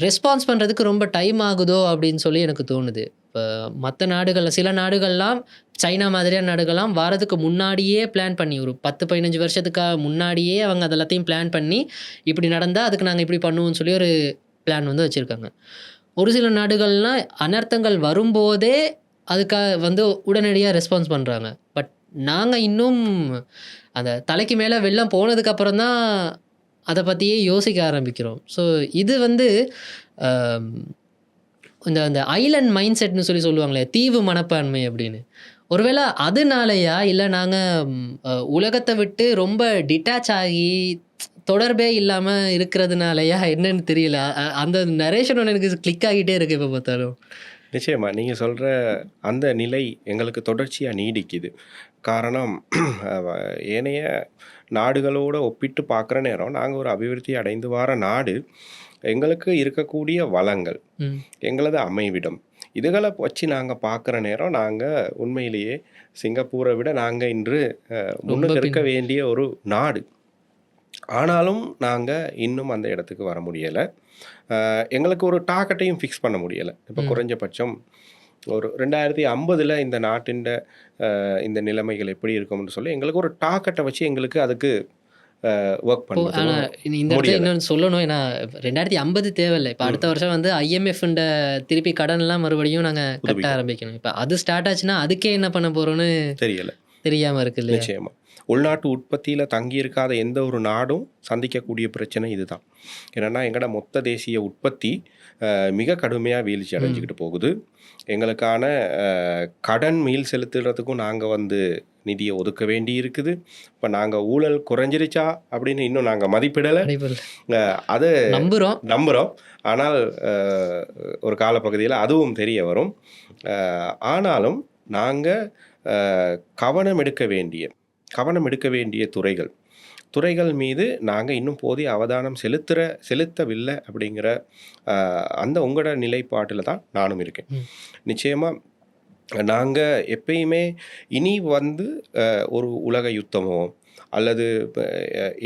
ரெஸ்பான்ஸ் பண்ணுறதுக்கு ரொம்ப டைம் ஆகுதோ அப்படின்னு சொல்லி எனக்கு தோணுது. இப்போ மற்ற நாடுகளில் சில நாடுகள்லாம் சைனா மாதிரியான நாடுகள்லாம் வாரத்துக்கு முன்னாடியே பிளான் பண்ணி ஒரு 10-15 வருஷத்துக்காக முன்னாடியே அவங்க அது எல்லாத்தையும் பிளான் பண்ணி இப்படி நடந்தால் அதுக்கு நாங்கள் இப்படி பண்ணுவோம்னு சொல்லி ஒரு பிளான் வந்து வச்சுருக்காங்க. ஒரு சில நாடுகள்லாம் அனர்த்தங்கள் வரும்போதே அதுக்காக வந்து உடனடியாக ரெஸ்பான்ஸ் பண்ணுறாங்க. பட் நாங்கள் இன்னும் அந்த தலைக்கு மேலே வெள்ளம் போனதுக்கப்புறம் தான் அதை பற்றியே யோசிக்க ஆரம்பிக்கிறோம். ஸோ இது வந்து இந்த அந்த ஐலண்ட் மைண்ட் செட்னு சொல்லி சொல்லுவாங்களே, தீவு மனப்பான்மை அப்படின்னு. ஒருவேளை அதனாலயா, இல்லை நாங்கள் உலகத்தை விட்டு ரொம்ப டிட்டாச் ஆகி தொடர்பே இல்லாமல் இருக்கிறதுனாலயா என்னன்னு தெரியல. அந்த நரேஷன் ஒன்று எனக்கு கிளிக் ஆகிட்டே இருக்கு இப்போ பார்த்தாலும். நிச்சயமா நீங்கள் சொல்கிற அந்த நிலை எங்களுக்கு தொடர்ச்சியாக நீடிக்குது. காரணம் ஏனைய நாடுகளோடு ஒப்பிட்டு பார்க்குற நேரம் நாங்கள் ஒரு அபிவிருத்தி அடைந்து வர நாடு. எங்களுக்கு இருக்கக்கூடிய வளங்கள், எங்களது அமைவிடம், இதுகளை வச்சு நாங்கள் பார்க்குற நேரம் நாங்கள் உண்மையிலேயே சிங்கப்பூரை விட நாங்கள் இன்று முன்னுக்கு இருக்க வேண்டிய ஒரு நாடு. ஆனாலும் நாங்கள் இன்னும் அந்த இடத்துக்கு வர முடியலை. எங்களுக்கு ஒரு டார்கெட்டையும் ஃபிக்ஸ் பண்ண முடியலை. இப்போ குறைஞ்சபட்சம் ஒரு 2050 இந்த நாட்டின் இந்த நிலைமைகள் எப்படி இருக்கும்னு சொல்லி எங்களுக்கு ஒரு டார்கெட்டை வச்சு எங்களுக்கு அதுக்கு ஒர்க் பண்ணுறது ஆனால் இந்த இடத்துல இன்னொன்று சொல்லணும். ஏன்னா 2050 தேவையில்லை. இப்போ அடுத்த வருஷம் வந்து IMF-ண்ட திருப்பி கடன்லாம் மறுபடியும் நாங்கள் கட்ட ஆரம்பிக்கணும். இப்போ அது ஸ்டார்ட் ஆச்சுன்னா அதுக்கே என்ன பண்ண போகிறோன்னு தெரியாமல் இருக்கு இல்லையா? நிச்சயமாக உள்நாட்டு உற்பத்தியில் தங்கியிருக்காத எந்த ஒரு நாடும் சந்திக்கக்கூடிய பிரச்சனை இதுதான். என்னென்னா எங்களோட மொத்த தேசிய உற்பத்தி மிக கடுமையாக வீழ்ச்சி அடைஞ்சிக்கிட்டு போகுது. எங்களுக்கான கடன் மீள் செலுத்துறதுக்கும் நாங்கள் வந்து நிதியை ஒதுக்க வேண்டி இருக்குது. இப்போ நாங்கள் ஊழல் குறைஞ்சிருச்சா அப்படின்னு இன்னும் நாங்கள் மதிப்பிடலை. அது நம்புகிறோம். ஆனால் ஒரு காலப்பகுதியில் அதுவும் தெரிய வரும். ஆனாலும் நாங்கள் கவனம் எடுக்க வேண்டிய துறைகள் மீது நாங்கள் இன்னும் போதிய அவதானம் செலுத்தவில்லை அப்படிங்கிற அந்த உங்களோட நிலைப்பாட்டில் தான் நானும் இருக்கேன். நிச்சயமாக நாங்கள் எப்பயுமே இனி வந்து ஒரு உலக யுத்தமோ அல்லது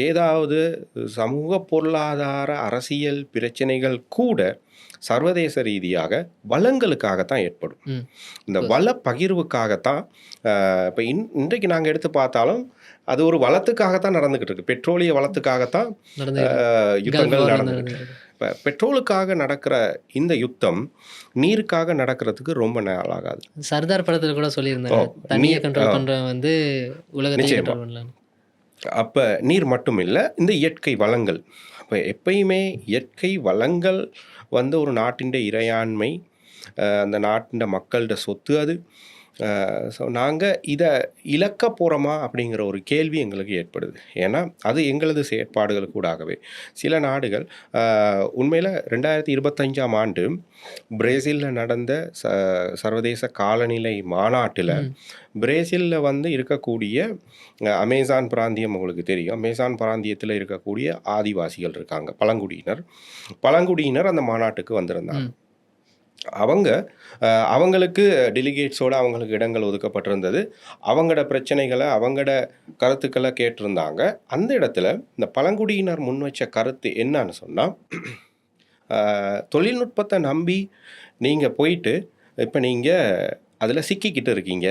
ஏதாவது சமூக பொருளாதார அரசியல் பிரச்சனைகள் கூட சர்வதேச ரீதியாக வளங்களுக்காகத்தான் ஏற்படும். இந்த வள பகிர்வுக்காகத்தான். இப்போ இன்றைக்கு நாங்கள் எடுத்து பார்த்தாலும் அது ஒரு வளத்துக்காகத்தான் நடந்துக்கிட்டு இருக்கு. பெட்ரோலிய வளத்துக்காகத்தான் யுத்தங்கள் நடந்துக்கிட்டு இருக்கு. இப்போ பெட்ரோலுக்காக நடக்கிற இந்த யுத்தம் நீருக்காக நடக்கிறதுக்கு ரொம்ப நாள் ஆகாது. சர்தார் படத்தில் கூட சொல்லியிருந்தாங்க, தண்ணியை கண்ட்ரோல் பண்ணுறவன் வந்து உலகத்தை கண்ட்ரோல் பண்ணலாம். அப்போ நீர் மட்டும் இல்லை, இந்த இயற்கை வளங்கள். அப்போ எப்பயுமே இயற்கை வளங்கள் வந்து ஒரு நாட்டின் இறையாண்மை, அந்த நாட்டின் மக்களோட சொத்து அது. ஸோ நாங்கள் இதை இழக்க போகிறோமா அப்படிங்கிற ஒரு கேள்வி எங்களுக்கு ஏற்படுது. ஏன்னா அது எங்களது செயற்பாடுகளுக்கூடாகவே சில நாடுகள் உண்மையில் 2025ஆம் ஆண்டு பிரேசிலில் நடந்த சர்வதேச காலநிலை மாநாட்டில் பிரேசிலில் வந்து இருக்கக்கூடிய அமேசான் பிராந்தியம் உங்களுக்கு தெரியும். அமேசான் பிராந்தியத்தில் இருக்கக்கூடிய ஆதிவாசிகள் இருக்காங்க, பழங்குடியினர் அந்த மாநாட்டுக்கு வந்திருந்தாங்க. அவங்களுக்கு டெலிகேட்ஸோடு அவங்களுக்கு இடங்கள் ஒதுக்கப்பட்டிருந்தது. அவங்களோட பிரச்சனைகளை, அவங்களோட கருத்துக்களை கேட்டிருந்தாங்க. அந்த இடத்துல இந்த பழங்குடியினர் முன் வச்ச கருத்து என்னன்னு சொன்னால், தொழில்நுட்பத்தை நம்பி நீங்கள் போயிட்டு இப்போ நீங்கள் அதில் சிக்கிக்கிட்டு இருக்கீங்க.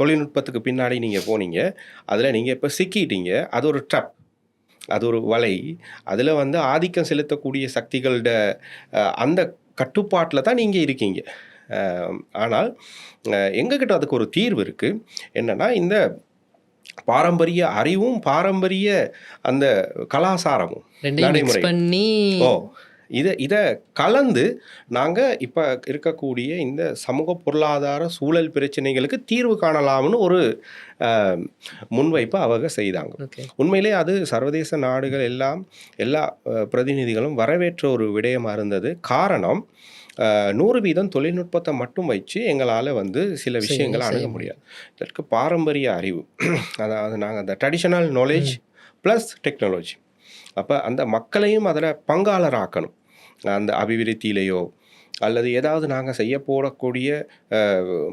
தொழில்நுட்பத்துக்கு பின்னாடி நீங்கள் போனீங்க, அதில் நீங்கள் இப்போ சிக்கிட்டீங்க. அது ஒரு ட்ரப், அது ஒரு வலை. அதில் வந்து ஆதிக்கம் செலுத்தக்கூடிய சக்திகளோட அந்த கட்டுப்பாட்டில் தான் நீங்கள் இருக்கீங்க. ஆனால் எங்ககிட்ட அதுக்கு ஒரு தீர்வு இருக்குது. என்னென்னா இந்த பாரம்பரிய அறிவும் பாரம்பரிய அந்த கலாச்சாரமும் நடைமுறை இதை கலந்து நாங்கள் இப்போ இருக்கக்கூடிய இந்த சமூக பொருளாதார சூழல் பிரச்சனைகளுக்கு தீர்வு காணலாம்னு ஒரு முன்வைப்பை அவங்க செய்தாங்க. உண்மையிலே அது சர்வதேச நாடுகள் எல்லா பிரதிநிதிகளும் வரவேற்ற ஒரு விடயமாக இருந்தது. காரணம் 100% தொழில்நுட்பத்தை மட்டும் வச்சு எங்களால் வந்து சில விஷயங்களை அணுக முடியாது. இதற்கு பாரம்பரிய அறிவு, அதாவது நாங்கள் அந்த ட்ரெடிஷனல் நாலேஜ் ப்ளஸ் டெக்னாலஜி, அப்போ அந்த மக்களையும் அதில் பங்காளராக்கணும். அந்த அபிவிருத்தியிலையோ அல்லது ஏதாவது நாங்கள் செய்ய போடக்கூடிய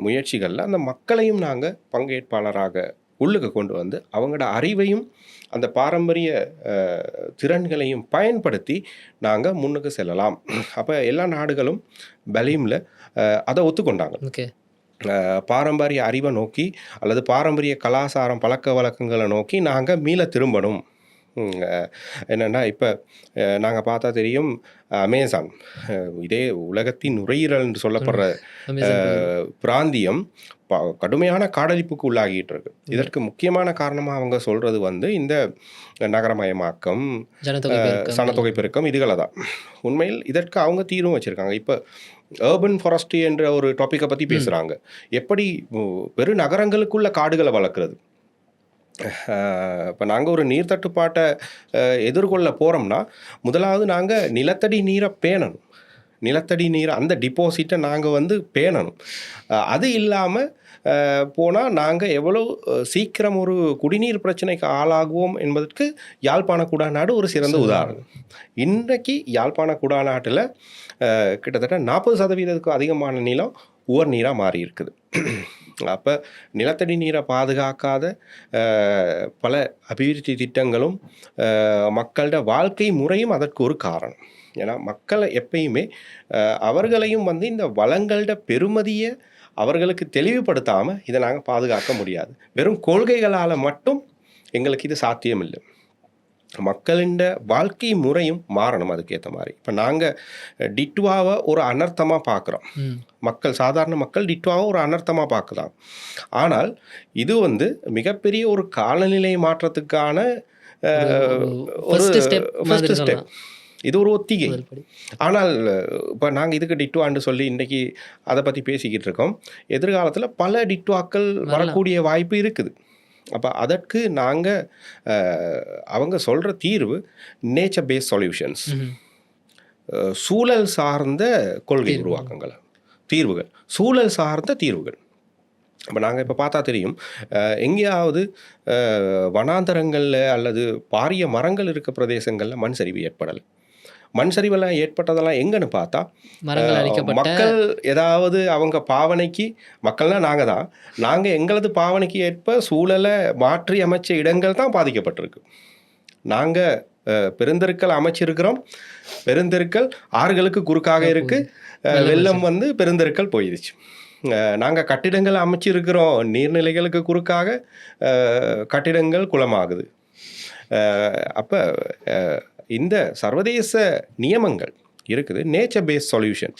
முயற்சிகளில் அந்த மக்களையும் நாங்கள் பங்கேற்பாளராக உள்ளுக்கு கொண்டு வந்து அவங்களோட அறிவையும் அந்த பாரம்பரிய திறன்களையும் பயன்படுத்தி நாங்கள் முன்னுக்கு செல்லலாம். அப்போ எல்லா நாடுகளும் பெர்லினில் அதை ஒத்துக்கொண்டாங்க. ஓகே. பாரம்பரிய அறிவை நோக்கி அல்லது பாரம்பரிய கலாச்சாரம் பழக்க வழக்கங்களை நோக்கி நாங்கள் மீள திரும்பணும். என்னென்னா இப்போ நாங்கள் பார்த்தா தெரியும், அமேசான் இதே உலகத்தின் நுரையீரல் என்று சொல்லப்படுற பிராந்தியம் கடுமையான காடழிப்புக்கு உள்ளாகிட்டு இருக்கு. இதற்கு முக்கியமான காரணமாக அவங்க சொல்கிறது வந்து இந்த நகரமயமாக்கம், சனத்தொகை பெருக்கம், இதுகளை தான். உண்மையில் இதற்கு அவங்க தீர்வும் வச்சுருக்காங்க. இப்போ அர்பன் ஃபாரஸ்ட்ரி என்ற ஒரு டாப்பிக்கை பற்றி பேசுகிறாங்க. எப்படி பெரு நகரங்களுக்குள்ள காடுகளை வளர்க்குறது. இப்போ நாங்கள் ஒரு நீர் தட்டுப்பாட்டை எதிர்கொள்ள போகிறோம்னா முதலாவது நாங்கள் நிலத்தடி நீரை பேணணும். நிலத்தடி நீரை அந்த டிபாசிட்டை நாங்கள் வந்து பேணணும். அது இல்லாமல் போனால் நாங்கள் எவ்வளோ சீக்கிரம் ஒரு குடிநீர் பிரச்சனைக்கு ஆளாகுவோம் என்பதற்கு யாழ்ப்பாண குடாநாடு ஒரு சிறந்த உதாரணம். இன்றைக்கு யாழ்ப்பாண குடாநாட்டில் கிட்டத்தட்ட 40% அதிகமான நிலம் உவர் நீராக மாறி இருக்குது. அப்போ நிலத்தடி நீரை பாதுகாக்காத பல அபிவிருத்தி திட்டங்களும் மக்களோட வாழ்க்கை முறையும் அதற்கு ஒரு காரணம். ஏன்னா மக்களை எப்பயுமே அவர்களையும் வந்து இந்த வளங்களோட பெருமதியை அவர்களுக்கு தெளிவுபடுத்தாமல் இதை நாங்கள் பாதுகாக்க முடியாது. வெறும் கொள்கைகளால் மட்டும் எங்களுக்கு இது சாத்தியம் இல்லை. மக்களின் வாழ்க்கை முறையும் மாறணும் அதுக்கேற்ற மாதிரி. இப்போ நாங்கள் டிட்வாவை ஒரு அனர்த்தமாக பார்க்குறோம். சாதாரண மக்கள் டிட்வாவை ஒரு அனர்த்தமாக பார்க்கலாம். ஆனால் இது வந்து மிகப்பெரிய ஒரு காலநிலை மாற்றத்துக்கான ஒரு ஃபர்ஸ்ட் ஸ்டெப். இது ஒரு ஒத்திகை. ஆனால் இப்போ நாங்கள் இதுக்கு டிட்வான்னு சொல்லி இன்றைக்கி அதை பற்றி பேசிக்கிட்டு இருக்கோம். எதிர்காலத்தில் பல டிட்வாக்கள் வரக்கூடிய வாய்ப்பு இருக்குது. அப்போ அதற்கு நாங்கள் அவங்க சொல்கிற தீர்வு நேச்சர் பேஸ்ட் சொல்யூஷன்ஸ், சூழல் சார்ந்த கொள்கை உருவாக்கங்கள், தீர்வுகள், சூழல் சார்ந்த தீர்வுகள். இப்போ நாங்கள் இப்போ பார்த்தா தெரியும், எங்கேயாவது வனாந்தரங்களில் அல்லது பாரிய மரங்கள் இருக்க பிரதேசங்களில் மண் சரிவு ஏற்படலை. மண் சரிவெல்லாம் ஏற்பட்டதெல்லாம் எங்கன்னு பார்த்தா மக்கள் ஏதாவது அவங்க பாவனைக்கு, மக்கள்னால் நாங்கள் எங்களது பாவனைக்கு ஏற்ப சூழலை மாற்றி அமைச்ச இடங்கள் தான் பாதிக்கப்பட்டிருக்கு. நாங்கள் பெருந்தெருக்கள் அமைச்சிருக்கிறோம். பெருந்தெருக்கள் ஆறுகளுக்கு குறுக்காக இருக்குது. வெள்ளம் வந்து பெருந்தெருக்கள் போயிடுச்சு. நாங்கள் கட்டிடங்கள் அமைச்சிருக்கிறோம். நீர்நிலைகளுக்கு குறுக்காக கட்டிடங்கள் குளமாகுது. அப்போ இந்த சர்வதேச நியமங்கள் இருக்குது. நேச்சர் பேஸ்ட் சொல்யூஷன்,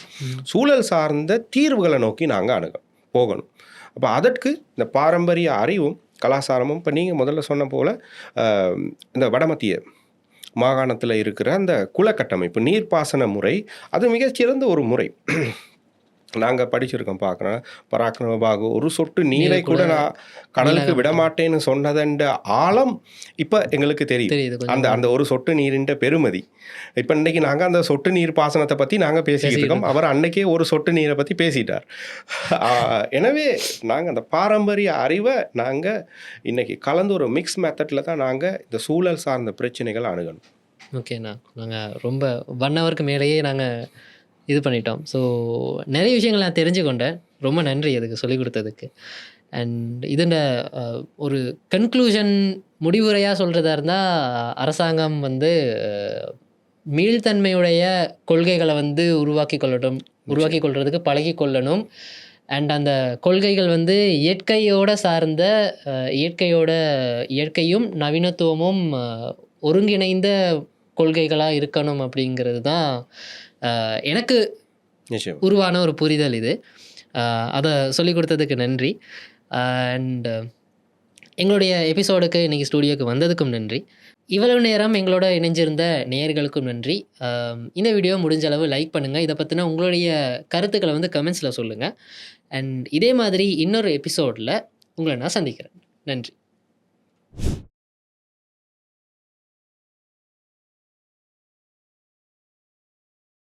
சூழல் சார்ந்த தீர்வுகளை நோக்கி நாங்கள் போகணும். அப்போ அதற்கு இந்த பாரம்பரிய அறிவும் கலாச்சாரமும், இப்போ நீங்கள் முதல்ல சொன்ன போல் இந்த வடமத்திய மாகாணத்தில் இருக்கிற அந்த குளக்கட்டமைப்பு, நீர்ப்பாசன முறை, அது மிகச்சிறந்த ஒரு முறை. நாங்கள் படிச்சிருக்கோம், பார்க்குறோம். பராக்கிரம பாகு ஒரு சொட்டு நீரை கூட நான் கடலுக்கு விடமாட்டேன்னு சொன்னதண்ட ஆழம் இப்போ எங்களுக்கு தெரியுது. அந்த ஒரு சொட்டு நீரின் பெருமதி. இப்போ இன்றைக்கி நாங்கள் அந்த சொட்டு நீர் பாசனத்தை பற்றி நாங்கள் பேசிக்கிட்டு இருக்கோம். அவர் அன்னைக்கே ஒரு சொட்டு நீரை பற்றி பேசிட்டார். எனவே நாங்கள் அந்த பாரம்பரிய அறிவை நாங்கள் இன்றைக்கி கலந்து ஒரு மிக்ஸ் மெத்தடில் தான் நாங்கள் இந்த சூழல் சார்ந்த பிரச்சனைகள் அணுகணும். ஓகேண்ணா, நாங்கள் ரொம்ப 1 ஹவருக்கு மேலேயே நாங்கள் இது பண்ணிட்டோம். ஸோ நிறைய விஷயங்கள் நான் தெரிஞ்சுக்கொண்டேன். ரொம்ப நன்றி அதுக்கு சொல்லிக் கொடுத்ததுக்கு. அண்ட் இதோட ஒரு கன்க்ளூஷன் முடிவுரையாக சொல்கிறதா இருந்தால், அரசாங்கம் வந்து மீள்தன்மையுடைய கொள்கைகளை வந்து உருவாக்கி கொள்றதுக்கு பழகி கொள்ளணும். அண்ட் அந்த கொள்கைகள் வந்து இயற்கையோட சார்ந்த இயற்கையும் நவீனத்துவமும் ஒருங்கிணைந்த கொள்கைகளாக இருக்கணும் அப்படிங்கிறது தான் எனக்கு உருவான ஒரு புரிதல் இது. அதை சொல்லிக் கொடுத்ததுக்கு நன்றி. அண்ட் எங்களுடைய எபிசோடுக்கு இன்றைக்கி ஸ்டூடியோக்கு வந்ததுக்கும் நன்றி. இவ்வளவு நேரம் எங்களோட இணைஞ்சிருந்த நேயர்களுக்கும் நன்றி. இந்த வீடியோ முடிஞ்ச அளவு லைக் பண்ணுங்கள். இதை பற்றின உங்களுடைய கருத்துக்களை வந்து கமெண்ட்ஸில் சொல்லுங்கள். அண்ட் இதே மாதிரி இன்னொரு எபிசோடில் உங்களை நான் சந்திக்கிறேன். நன்றி.